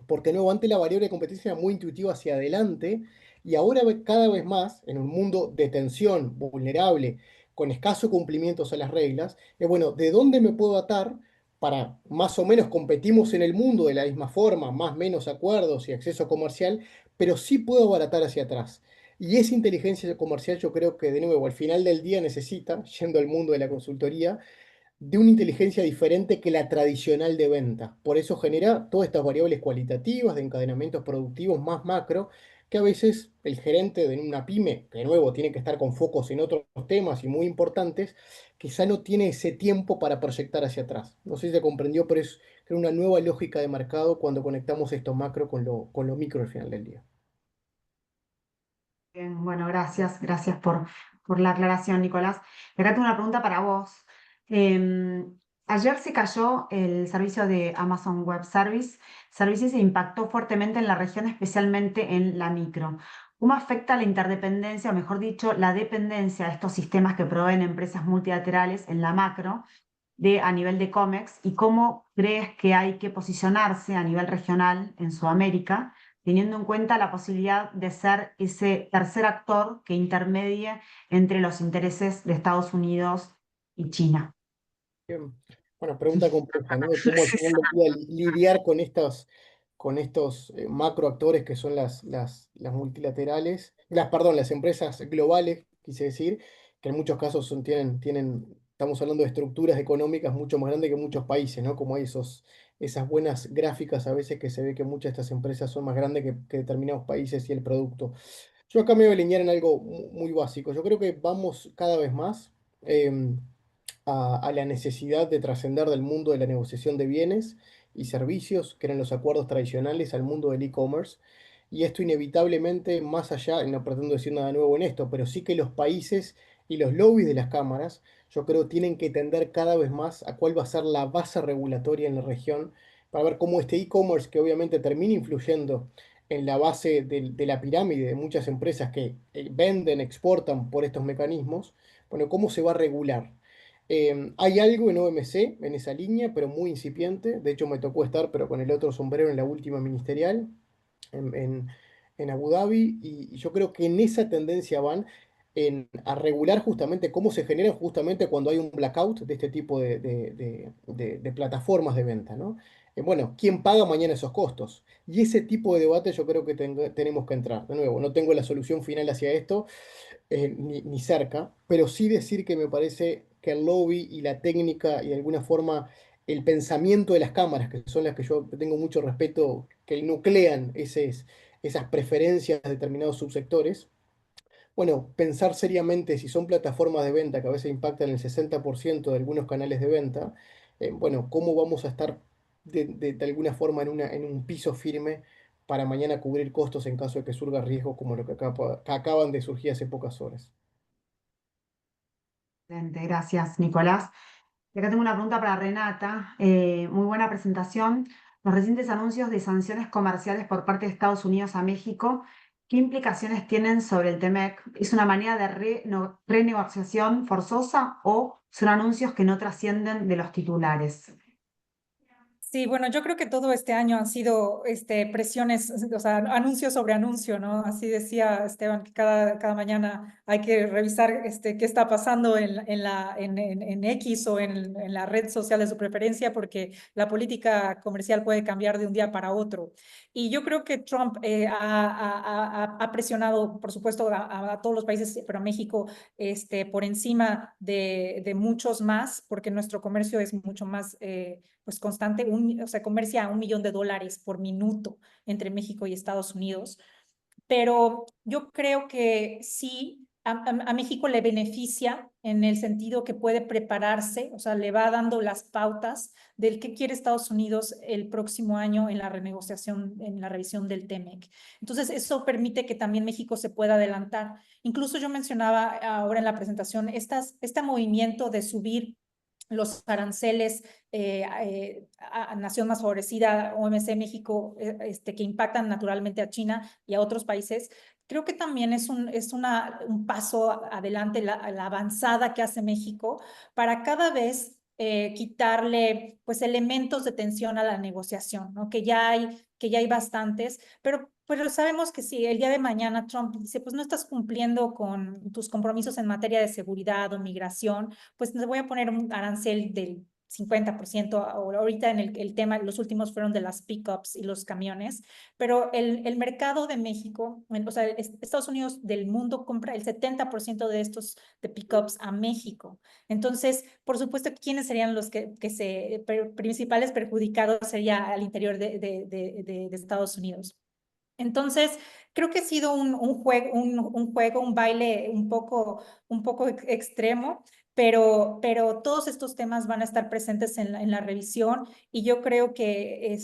porque nuevo antes la variable de competencia era muy intuitiva hacia adelante y ahora cada vez más, en un mundo de tensión, vulnerable, con escaso cumplimientos a las reglas, es bueno, ¿de dónde me puedo atar para más o menos competimos en el mundo de la misma forma, más o menos acuerdos y acceso comercial, pero sí puedo abaratar hacia atrás? Y esa inteligencia comercial yo creo que de nuevo al final del día necesita, yendo al mundo de la consultoría, de una inteligencia diferente que la tradicional de venta. Por eso genera todas estas variables cualitativas de encadenamientos productivos más macro, que a veces el gerente de una pyme, que de nuevo tiene que estar con focos en otros temas y muy importantes, quizá no tiene ese tiempo para proyectar hacia atrás. No sé si se comprendió, pero es una nueva lógica de mercado cuando conectamos esto macro con lo micro al final del día. Bien, bueno, gracias por la aclaración, Nicolás. Y acá tengo una pregunta para vos. Ayer se cayó el servicio de Amazon Web Services e impactó fuertemente en la región, especialmente en la micro. ¿Cómo afecta la interdependencia, o mejor dicho, la dependencia de estos sistemas que proveen empresas multilaterales en la macro? a nivel de COMEX y cómo crees que hay que posicionarse a nivel regional en Sudamérica, teniendo en cuenta la posibilidad de ser ese tercer actor que intermedie entre los intereses de Estados Unidos y China. Bien. Bueno, pregunta compleja, ¿no? De cómo al final del día lidiar con estos macroactores que son las multilaterales, las empresas globales, quise decir, que en muchos casos estamos hablando de estructuras económicas mucho más grandes que muchos países, ¿no? Como hay esas buenas gráficas a veces que se ve que muchas de estas empresas son más grandes que determinados países y el producto. Yo acá me voy a alinear en algo muy básico. Yo creo que vamos cada vez más. em, a la necesidad de trascender del mundo de la negociación de bienes y servicios, que eran los acuerdos tradicionales, al mundo del e-commerce. Y esto inevitablemente, más allá, y no pretendo decir nada nuevo en esto, pero sí que los países y los lobbies de las cámaras, yo creo, tienen que tender cada vez más a cuál va a ser la base regulatoria en la región, para ver cómo este e-commerce, que obviamente termina influyendo en la base de la pirámide de muchas empresas que venden, exportan por estos mecanismos, bueno, cómo se va a regular. Hay algo en OMC, en esa línea, pero muy incipiente. De hecho, me tocó estar, pero con el otro sombrero en la última ministerial, en, en- en Abu Dhabi, y yo creo que en esa tendencia van a regular justamente cómo se genera justamente cuando hay un blackout de este tipo de plataformas de venta, ¿no? Bueno, ¿quién paga mañana esos costos? Y ese tipo de debate yo creo que tenemos que entrar. De nuevo, no tengo la solución final hacia esto, ni cerca, pero sí decir que me parece que el lobby y la técnica y de alguna forma el pensamiento de las cámaras, que son las que yo tengo mucho respeto, que nuclean esas preferencias de determinados subsectores, bueno, pensar seriamente si son plataformas de venta que a veces impactan el 60% de algunos canales de venta, bueno, cómo vamos a estar de alguna forma en un piso firme para mañana cubrir costos en caso de que surga riesgo como lo que acaban de surgir hace pocas horas. Excelente, gracias, Nicolás. Y acá tengo una pregunta para Renata. Muy buena presentación. Los recientes anuncios de sanciones comerciales por parte de Estados Unidos a México, ¿qué implicaciones tienen sobre el TEMEC? ¿Es una manera de renegociación forzosa o son anuncios que no trascienden de los titulares? Sí, bueno, yo creo que todo este año han sido presiones, o sea, anuncio sobre anuncio, ¿no? Así decía Esteban, que cada mañana hay que revisar qué está pasando en X o en la red social de su preferencia, porque la política comercial puede cambiar de un día para otro. Y yo creo que Trump ha presionado, por supuesto, a todos los países, pero a México por encima de muchos más, porque nuestro comercio es mucho más pues constante, o sea, comercia a $1 millón por minuto entre México y Estados Unidos. Pero yo creo que sí, a México le beneficia en el sentido que puede prepararse, o sea, le va dando las pautas del qué quiere Estados Unidos el próximo año en la renegociación, en la revisión del TEMEC. Entonces, eso permite que también México se pueda adelantar. Incluso yo mencionaba ahora en la presentación este movimiento de subir los aranceles a nación más favorecida, OMC, México, que impactan naturalmente a China y a otros países. Creo que también es un paso adelante la avanzada que hace México para cada vez quitarle pues elementos de tensión a la negociación, ¿no? Que ya hay bastantes, pero sabemos que si el día de mañana Trump dice, pues no estás cumpliendo con tus compromisos en materia de seguridad o migración, pues te voy a poner un arancel del 50%. Ahorita en el tema, los últimos fueron de las pickups y los camiones, pero el mercado de México, o sea, Estados Unidos del mundo compra el 70% de estos de pickups a México. Entonces, por supuesto, ¿quiénes serían los principales perjudicados? Sería al interior de Estados Unidos. Entonces, creo que ha sido un juego, un baile un poco extremo, pero todos estos temas van a estar presentes en la revisión y yo creo que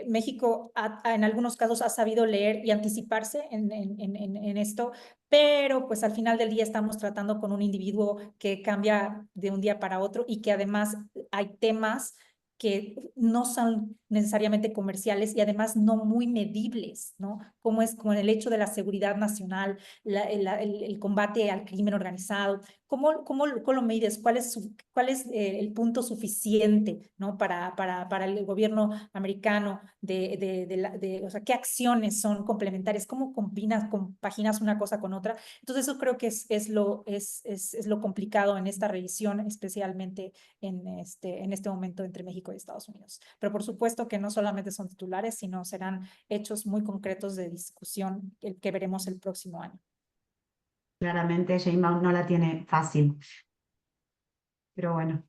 México en algunos casos ha sabido leer y anticiparse en esto, pero pues al final del día estamos tratando con un individuo que cambia de un día para otro y que además hay temas que no son necesariamente comerciales y además no muy medibles, ¿no? Como es con el hecho de la seguridad nacional, el combate al crimen organizado, ¿cómo lo mides? ¿Cuál es el punto suficiente, ¿no? para el gobierno americano o sea, qué acciones son complementarias? ¿Cómo compaginas una cosa con otra? Entonces eso creo que es lo complicado en esta revisión, especialmente en este momento entre México y Estados Unidos. Pero por supuesto que no solamente son titulares, sino serán hechos muy concretos de discusión que veremos el próximo año. Claramente Sheinbaum no la tiene fácil, pero bueno.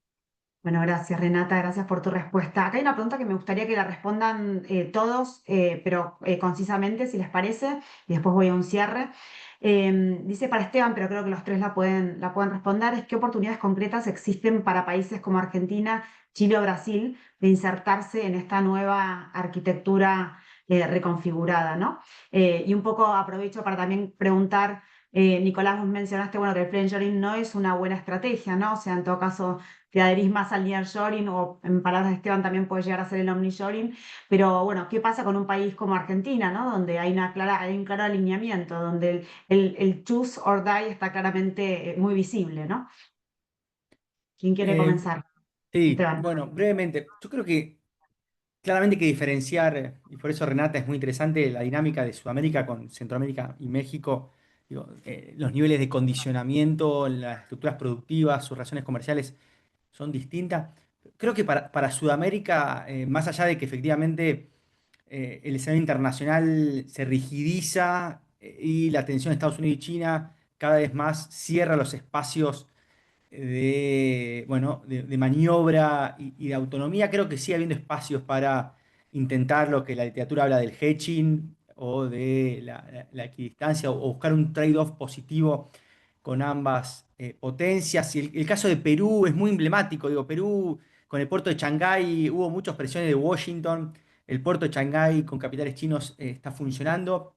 Bueno, gracias Renata, gracias por tu respuesta. Acá hay una pregunta que me gustaría que la respondan todos, pero concisamente, si les parece, y después voy a un cierre. Dice para Esteban, pero creo que los tres la pueden responder, es qué oportunidades concretas existen para países como Argentina, Chile o Brasil de insertarse en esta nueva arquitectura reconfigurada, ¿no? Y un poco aprovecho para también preguntar, Nicolás, vos mencionaste, bueno, que el friendshoring no es una buena estrategia, ¿no? O sea, en todo caso te adherís más al nearshoring o en palabras de Esteban también puede llegar a ser el omnishoring, pero bueno, ¿qué pasa con un país como Argentina, ¿no? Donde hay un claro alineamiento, donde el choose or die está claramente muy visible, ¿no? ¿Quién quiere Eh, comenzar? sí, Esteban. bueno, brevemente, yo creo que claramente hay que diferenciar, y por eso Renata es muy interesante, la dinámica de Sudamérica con Centroamérica y México. Digo, los niveles de condicionamiento, las estructuras productivas, sus relaciones comerciales son distintas. Creo que para Sudamérica, más allá de que efectivamente el escenario internacional se rigidiza y la tensión de Estados Unidos y China cada vez más cierra los espacios bueno, de maniobra y de autonomía, creo que sigue habiendo espacios para intentar lo que la literatura habla del hedging o de la equidistancia o buscar un trade-off positivo con ambas potencias. Y el caso de Perú es muy emblemático. Digo, Perú con el puerto de Shanghái hubo muchas presiones de Washington. El puerto de Shanghái con capitales chinos está funcionando.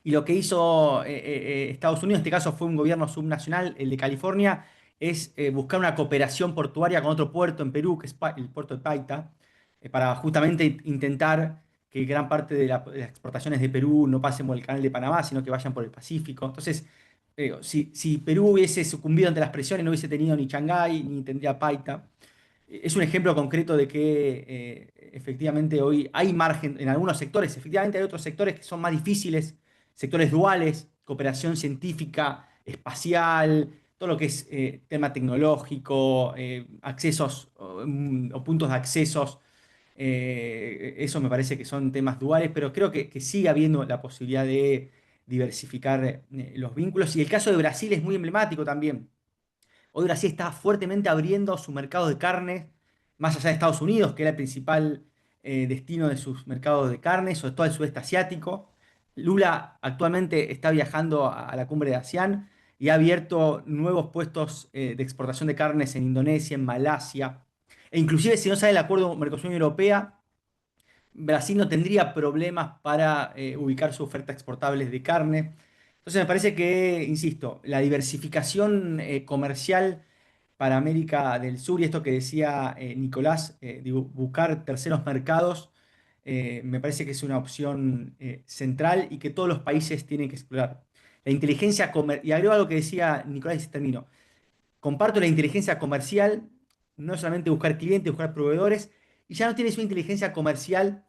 Y lo que hizo Estados Unidos, en este caso fue un gobierno subnacional, el de California, es buscar una cooperación portuaria con otro puerto en Perú, que es el puerto de Paita, para justamente intentar que gran parte de las exportaciones de Perú no pasen por el canal de Panamá, sino que vayan por el Pacífico. Entonces, si Perú hubiese sucumbido ante las presiones, no hubiese tenido ni Shanghái ni tendría Paita. Es un ejemplo concreto de que efectivamente hoy hay margen en algunos sectores, efectivamente hay otros sectores que son más difíciles, sectores duales, cooperación científica, espacial, todo lo que es tema tecnológico, accesos o puntos de accesos, eso me parece que son temas duales, pero creo que sigue habiendo la posibilidad de diversificar los vínculos. Y el caso de Brasil es muy emblemático también. Hoy Brasil está fuertemente abriendo su mercado de carne, más allá de Estados Unidos, que era el principal destino de sus mercados de carne, sobre todo el sudeste asiático. Lula actualmente está viajando a la cumbre de ASEAN y ha abierto nuevos puestos de exportación de carnes en Indonesia, en Malasia. E inclusive si no sale el acuerdo Mercosur-Unión Europea, Brasil no tendría problemas para ubicar su oferta exportable de carne. Entonces me parece que, insisto, la diversificación comercial para América del Sur y esto que decía Nicolás, de buscar terceros mercados, me parece que es una opción central y que todos los países tienen que explorar. La inteligencia comercial, y agrego algo que decía Nicolás y termino, comparto la inteligencia comercial, no solamente buscar clientes, buscar proveedores, y ya no tienes una inteligencia comercial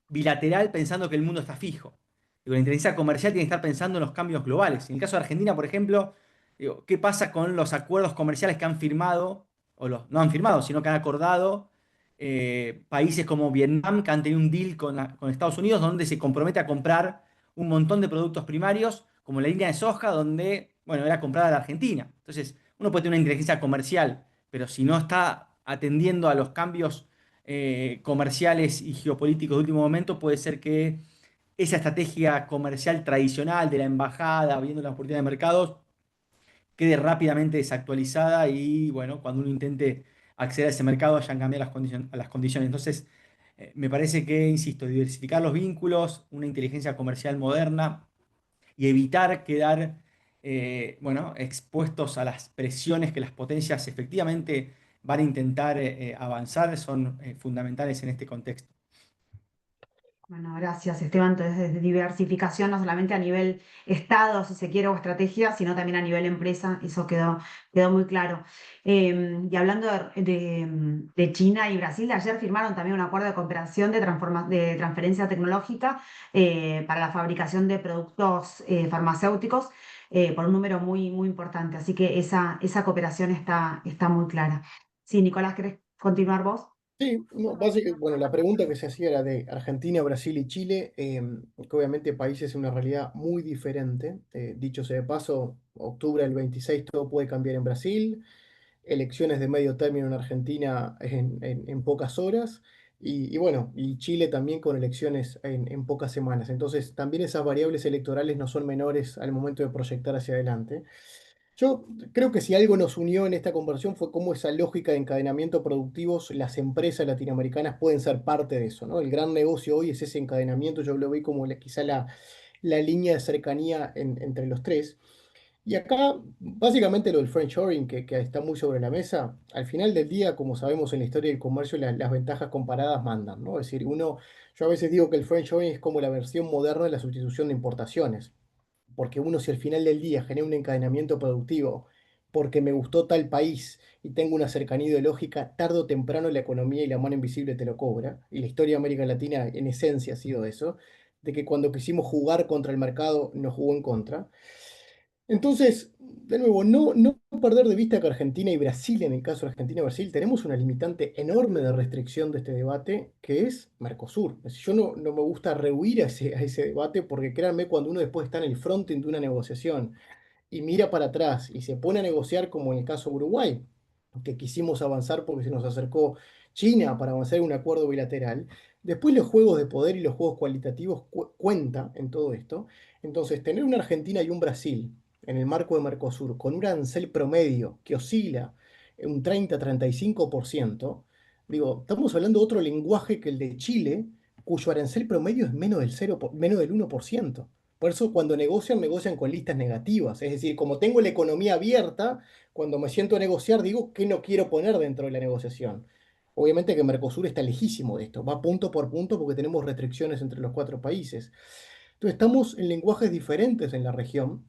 bilateral pensando que el mundo está fijo. Digo, la inteligencia comercial tiene que estar pensando en los cambios globales. En el caso de Argentina, por ejemplo, digo, ¿qué pasa con los acuerdos comerciales que han firmado, o los, no han firmado, sino que han acordado países como Vietnam, que han tenido un deal con Estados Unidos, donde se compromete a comprar un montón de productos primarios, como la línea de soja, donde, bueno, era comprada la Argentina. Entonces, uno puede tener una inteligencia comercial, pero si no está atendiendo a los cambios comerciales y geopolíticos de último momento, puede ser que esa estrategia comercial tradicional de la embajada, viendo las oportunidades de mercados, quede rápidamente desactualizada y, bueno, cuando uno intente acceder a ese mercado hayan cambiado las condiciones. Entonces, me parece que, insisto, diversificar los vínculos, una inteligencia comercial moderna y evitar quedar, bueno, expuestos a las presiones que las potencias efectivamente van a intentar avanzar son fundamentales en este contexto. Bueno, gracias, Esteban. Entonces, diversificación no solamente a nivel Estado, si se quiere, o estrategia, sino también a nivel empresa. Eso quedó muy claro. Y hablando de China y Brasil, ayer firmaron también un acuerdo de cooperación de transferencia tecnológica para la fabricación de productos farmacéuticos por un número muy, muy importante. Así que esa cooperación está muy clara. Sí, Nicolás, ¿querés continuar vos? Sí, no, bueno, la pregunta que se hacía era de Argentina, Brasil y Chile, que obviamente países en una realidad muy diferente. Dicho sea de paso, octubre del 26 todo puede cambiar en Brasil, elecciones de medio término en Argentina en pocas horas, y bueno, y Chile también con elecciones en pocas semanas. Entonces, también esas variables electorales no son menores al momento de proyectar hacia adelante. Yo creo que si algo nos unió en esta conversación fue cómo esa lógica de encadenamiento productivos, las empresas latinoamericanas pueden ser parte de eso, ¿no? El gran negocio hoy es ese encadenamiento, yo lo vi como quizá la línea de cercanía entre los tres. Y acá, básicamente lo del friendshoring, que está muy sobre la mesa, al final del día, como sabemos en la historia del comercio, las ventajas comparadas mandan, ¿no? Es decir, yo a veces digo que el friendshoring es como la versión moderna de la sustitución de importaciones, porque uno si al final del día genera un encadenamiento productivo, porque me gustó tal país y tengo una cercanía ideológica, tarde o temprano la economía y la mano invisible te lo cobra, y la historia de América Latina en esencia ha sido eso, de que cuando quisimos jugar contra el mercado nos jugó en contra. Entonces, de nuevo, no perder de vista que Argentina y Brasil, en el caso de Argentina y Brasil, tenemos una limitante enorme de restricción de este debate, que es Mercosur. Es decir, yo no me gusta rehuir a ese debate, porque créanme, cuando uno después está en el frontend de una negociación y mira para atrás y se pone a negociar, como en el caso de Uruguay, que quisimos avanzar porque se nos acercó China para avanzar en un acuerdo bilateral, después los juegos de poder y los juegos cualitativos cuentan en todo esto. Entonces, tener una Argentina y un Brasil en el marco de Mercosur con un arancel promedio que oscila en un 30-35%, digo, estamos hablando de otro lenguaje que el de Chile, cuyo arancel promedio es menos del 1%. Por eso cuando negocian con listas negativas. Es decir, como tengo la economía abierta, cuando me siento a negociar digo qué no quiero poner dentro de la negociación. Obviamente que Mercosur está lejísimo de esto, va punto por punto porque tenemos restricciones entre los cuatro países. Entonces estamos en lenguajes diferentes en la región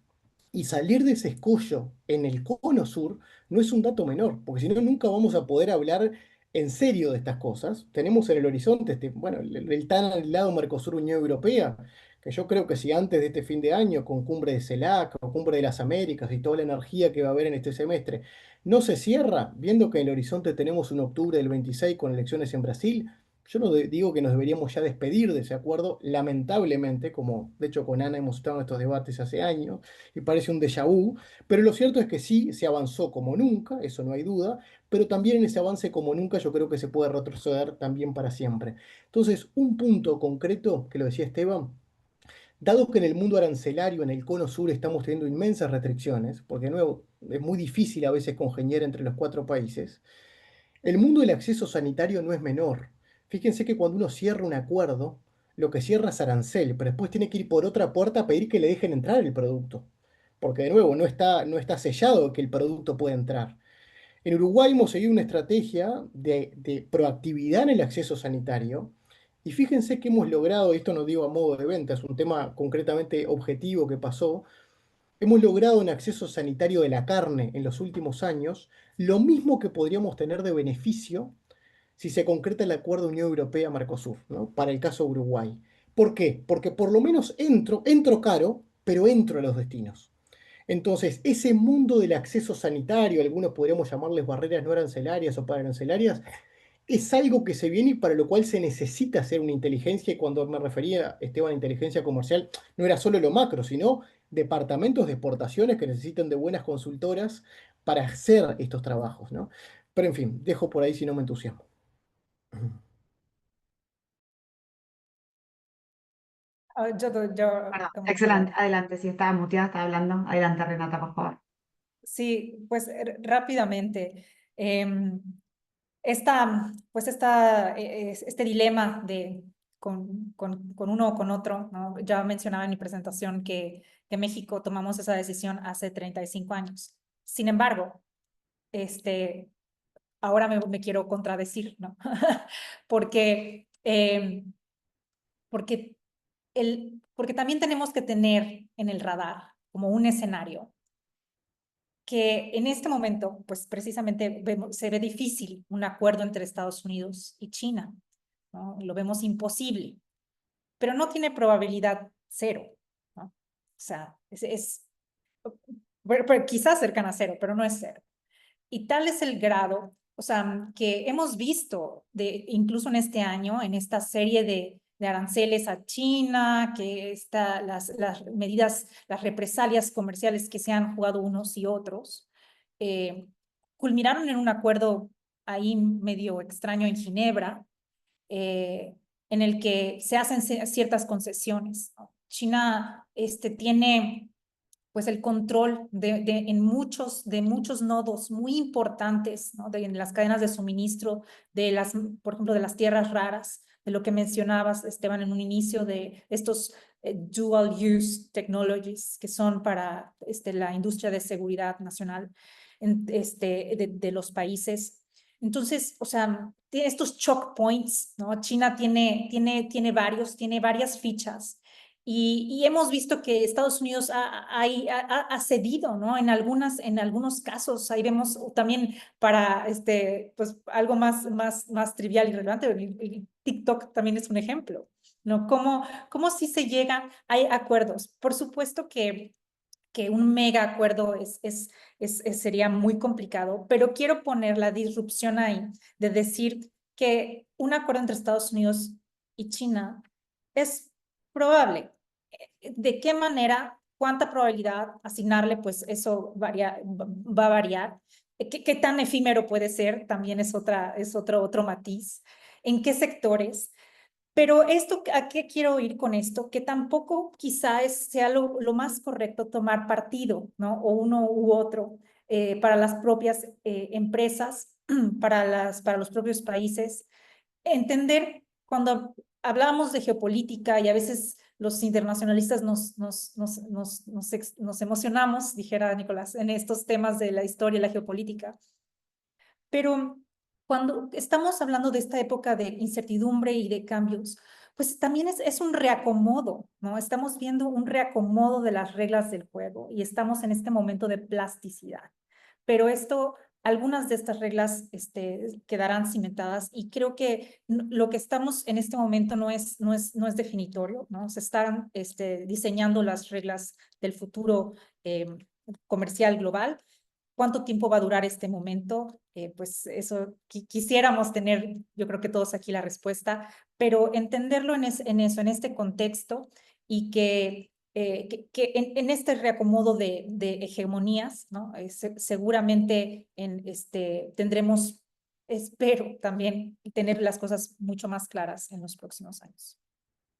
y salir de ese escollo en el cono sur no es un dato menor, porque si no nunca vamos a poder hablar en serio de estas cosas. Tenemos en el horizonte, bueno, el tan anhelado Mercosur-Unión Europea, que yo creo que si antes de este fin de año, con cumbre de CELAC o cumbre de las Américas y toda la energía que va a haber en este semestre, no se cierra, viendo que en el horizonte tenemos un octubre del 26 con elecciones en Brasil, yo no digo que nos deberíamos ya despedir de ese acuerdo, lamentablemente, como de hecho con Ana hemos estado en estos debates hace años, y parece un déjà vu, pero lo cierto es que sí se avanzó como nunca, eso no hay duda, pero también en ese avance como nunca yo creo que se puede retroceder también para siempre. Entonces, un punto concreto, que lo decía Esteban, dado que en el mundo arancelario, en el cono sur, estamos teniendo inmensas restricciones, porque de nuevo es muy difícil a veces congeniar entre los cuatro países, el mundo del acceso sanitario no es menor. Fíjense que cuando uno cierra un acuerdo, lo que cierra es arancel, pero después tiene que ir por otra puerta a pedir que le dejen entrar el producto. Porque de nuevo, no está sellado que el producto pueda entrar. En Uruguay hemos seguido una estrategia de proactividad en el acceso sanitario. Y fíjense que hemos logrado, esto no digo a modo de venta, es un tema concretamente objetivo que pasó, hemos logrado un acceso sanitario de la carne en los últimos años, lo mismo que podríamos tener de beneficio si se concreta el acuerdo Unión Europea-Mercosur, ¿no? Para el caso de Uruguay. ¿Por qué? Porque por lo menos entro caro, pero entro a los destinos. Entonces, ese mundo del acceso sanitario, algunos podríamos llamarles barreras no arancelarias o pararancelarias, es algo que se viene y para lo cual se necesita hacer una inteligencia, y cuando me refería, Esteban, a inteligencia comercial, no era solo lo macro, sino departamentos de exportaciones que necesitan de buenas consultoras para hacer estos trabajos, ¿no? Pero en fin, dejo por ahí si no me entusiasmo. Yo Perdón, como excelente, para... adelante, si estaba muteada, estaba hablando. Adelante, Renata, por favor. Sí, pues rápidamente. em, este dilema con uno o con otro, ¿no? Ya mencionaba en mi presentación que México tomamos esa decisión hace 35 años. Sin embargo, ahora me quiero contradecir, ¿no? Porque porque también tenemos que tener en el radar como un escenario que en este momento, pues precisamente se ve difícil un acuerdo entre Estados Unidos y China, ¿no? Lo vemos imposible, pero no tiene probabilidad cero, ¿no? O sea, pero quizás cercana a cero, pero no es cero. Y tal es el grado, o sea, que hemos visto incluso en este año, en esta serie de aranceles a China, que las medidas, las represalias comerciales que se han jugado unos y otros, culminaron en un acuerdo ahí medio extraño en Ginebra, en el que se hacen ciertas concesiones, ¿no? China tiene pues el control de muchos nodos muy importantes, ¿no? En las cadenas de suministro, por ejemplo, de las tierras raras, de lo que mencionabas, Esteban, en un inicio, de estos dual use technologies que son para la industria de seguridad nacional de los países. Entonces, o sea, tiene estos choke points, ¿no? China tiene varias fichas. Y hemos visto que Estados Unidos ha cedido, ¿no? En algunos casos, ahí vemos también para pues algo más trivial y relevante, el TikTok también es un ejemplo, ¿no? ¿Cómo sí se llegan, hay acuerdos? Por supuesto que un mega acuerdo sería muy complicado, pero quiero poner la disrupción ahí de decir que un acuerdo entre Estados Unidos y China es probable. ¿De qué manera? ¿Cuánta probabilidad asignarle? Pues eso va a variar. ¿Qué tan efímero puede ser? También es otro matiz. ¿En qué sectores? Pero ¿a qué quiero ir con esto? Que tampoco quizá sea lo más correcto tomar partido, ¿no? O uno u otro para las propias empresas, para los propios países. Entender cuando hablamos de geopolítica y a veces los internacionalistas nos emocionamos, dijera Nicolás, en estos temas de la historia y la geopolítica. Pero cuando estamos hablando de esta época de incertidumbre y de cambios, pues también es un reacomodo, ¿no? Estamos viendo un reacomodo de las reglas del juego y estamos en este momento de plasticidad. Pero algunas de estas reglas quedarán cimentadas y creo que lo que estamos en este momento no es definitorio, ¿no? Se están diseñando las reglas del futuro comercial global. ¿Cuánto tiempo va a durar este momento? Pues eso quisiéramos tener, yo creo que todos aquí la respuesta, pero entenderlo en este contexto y que en este reacomodo de hegemonías, ¿no? Seguramente tendremos, espero también, tener las cosas mucho más claras en los próximos años.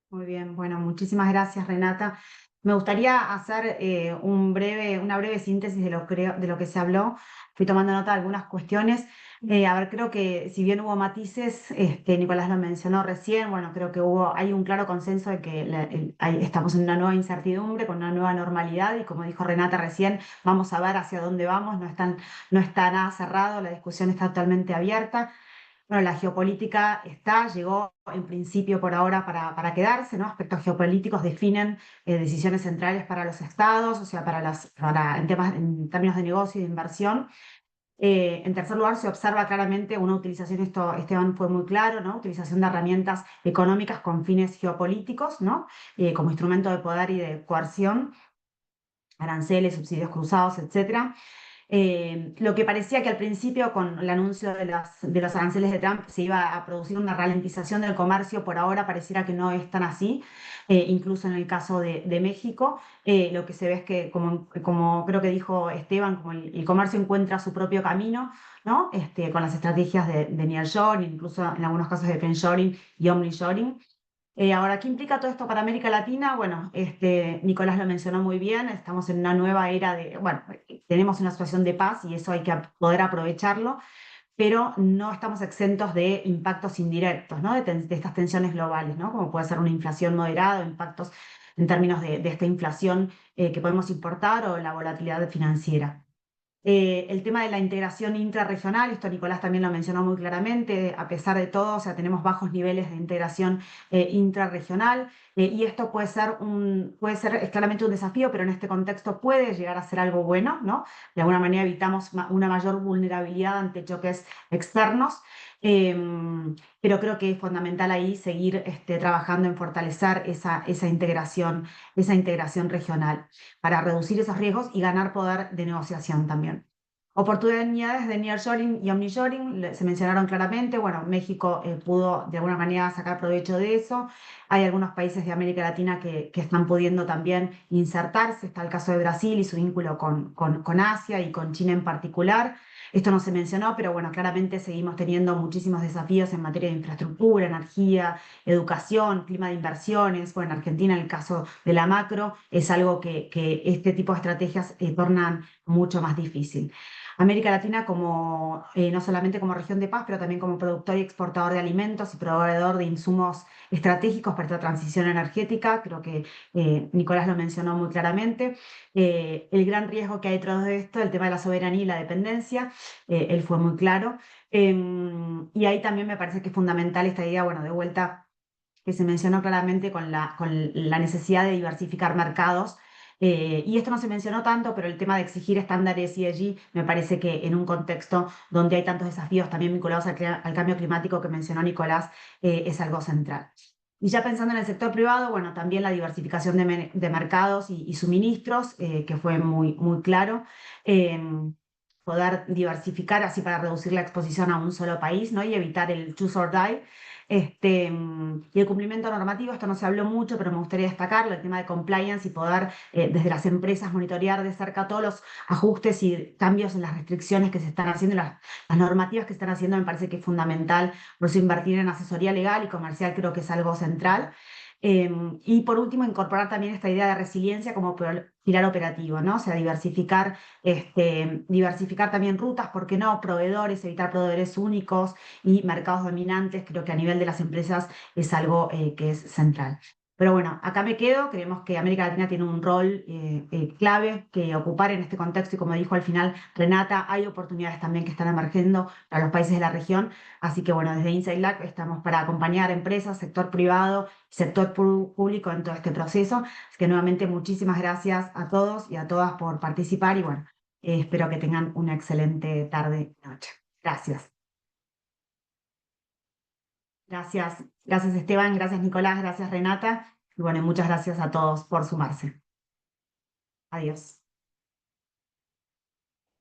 Muy bien, bueno, muchísimas gracias, Renata. Me gustaría hacer una breve síntesis de lo que se habló. Fui tomando nota de algunas cuestiones. Creo que si bien hubo matices, Nicolás lo mencionó recién, bueno, creo que hay un claro consenso de que estamos en una nueva incertidumbre, con una nueva normalidad, y como dijo Renata recién, vamos a ver hacia dónde vamos, no está nada cerrado, la discusión está totalmente abierta. Bueno, la geopolítica llegó en principio por ahora para quedarse, ¿no? Aspectos geopolíticos definen decisiones centrales para los estados, o sea, en términos de negocio y de inversión. En tercer lugar, se observa claramente una utilización, Esteban fue muy claro, ¿no? Utilización de herramientas económicas con fines geopolíticos, ¿no? Como instrumento de poder y de coerción, aranceles, subsidios cruzados, etcétera. Lo que parecía que al principio, con el anuncio de los aranceles de Trump, se iba a producir una ralentización del comercio, por ahora pareciera que no es tan así. Incluso en el caso de México, lo que se ve es que, como creo que dijo Esteban, como el comercio encuentra su propio camino, ¿no? Con las estrategias de nearshoring, incluso en algunos casos de friendshoring y omnishoring. Ahora, ¿qué implica todo esto para América Latina? Bueno, Nicolás lo mencionó muy bien, estamos en una nueva era tenemos una situación de paz y eso hay que poder aprovecharlo, pero no estamos exentos de impactos indirectos, ¿no? De estas tensiones globales, ¿no? Como puede ser una inflación moderada, impactos en términos de esta inflación que podemos importar, o la volatilidad financiera. El tema de la integración intrarregional, esto Nicolás también lo mencionó muy claramente, a pesar de todo, o sea, tenemos bajos niveles de integración intrarregional, y esto puede ser es claramente un desafío, pero en este contexto puede llegar a ser algo bueno, ¿no? De alguna manera evitamos una mayor vulnerabilidad ante choques externos. Pero creo que es fundamental ahí seguir trabajando en fortalecer esa integración regional para reducir esos riesgos y ganar poder de negociación también. Oportunidades de nearshoring y omnishoring se mencionaron claramente. Bueno, México pudo de alguna manera sacar provecho de eso. Hay algunos países de América Latina que están pudiendo también insertarse. Está el caso de Brasil y su vínculo con Asia y con China en particular. Esto no se mencionó, pero bueno, claramente seguimos teniendo muchísimos desafíos en materia de infraestructura, energía, educación, clima de inversiones. Bueno, en Argentina, en el caso de la macro, es algo que este tipo de estrategias tornan mucho más difícil. América Latina no solamente como región de paz, pero también como productor y exportador de alimentos y proveedor de insumos estratégicos para esta transición energética. Creo que Nicolás lo mencionó muy claramente. El gran riesgo que hay detrás de esto, el tema de la soberanía y la dependencia, él fue muy claro. Y ahí también me parece que es fundamental esta idea, bueno, de vuelta, que se mencionó claramente con la necesidad de diversificar mercados. Y esto no se mencionó tanto, pero el tema de exigir estándares ESG me parece que en un contexto donde hay tantos desafíos también vinculados al cambio climático que mencionó Nicolás, es algo central. Y ya pensando en el sector privado, bueno, también la diversificación de mercados y suministros, que fue muy, muy claro. Poder diversificar así para reducir la exposición a un solo país, ¿no? Y evitar el choose or die. Y el cumplimiento normativo, esto no se habló mucho, pero me gustaría destacarlo, el tema de compliance y poder desde las empresas monitorear de cerca todos los ajustes y cambios en las restricciones que se están haciendo, las normativas que se están haciendo, me parece que es fundamental. Por eso invertir en asesoría legal y comercial creo que es algo central. Y por último, incorporar también esta idea de resiliencia como pilar operativo, ¿no? O sea, diversificar también rutas, ¿por qué no? Proveedores, evitar proveedores únicos y mercados dominantes, creo que a nivel de las empresas es algo que es central. Pero bueno, acá me quedo. Creemos que América Latina tiene un rol clave que ocupar en este contexto y como dijo al final Renata, hay oportunidades también que están emergiendo para los países de la región. Así que bueno, desde Inside Lab estamos para acompañar empresas, sector privado, sector público en todo este proceso. Así que nuevamente muchísimas gracias a todos y a todas por participar y bueno, espero que tengan una excelente tarde y noche. Gracias. Gracias Esteban, gracias Nicolás, gracias Renata y bueno, muchas gracias a todos por sumarse. Adiós.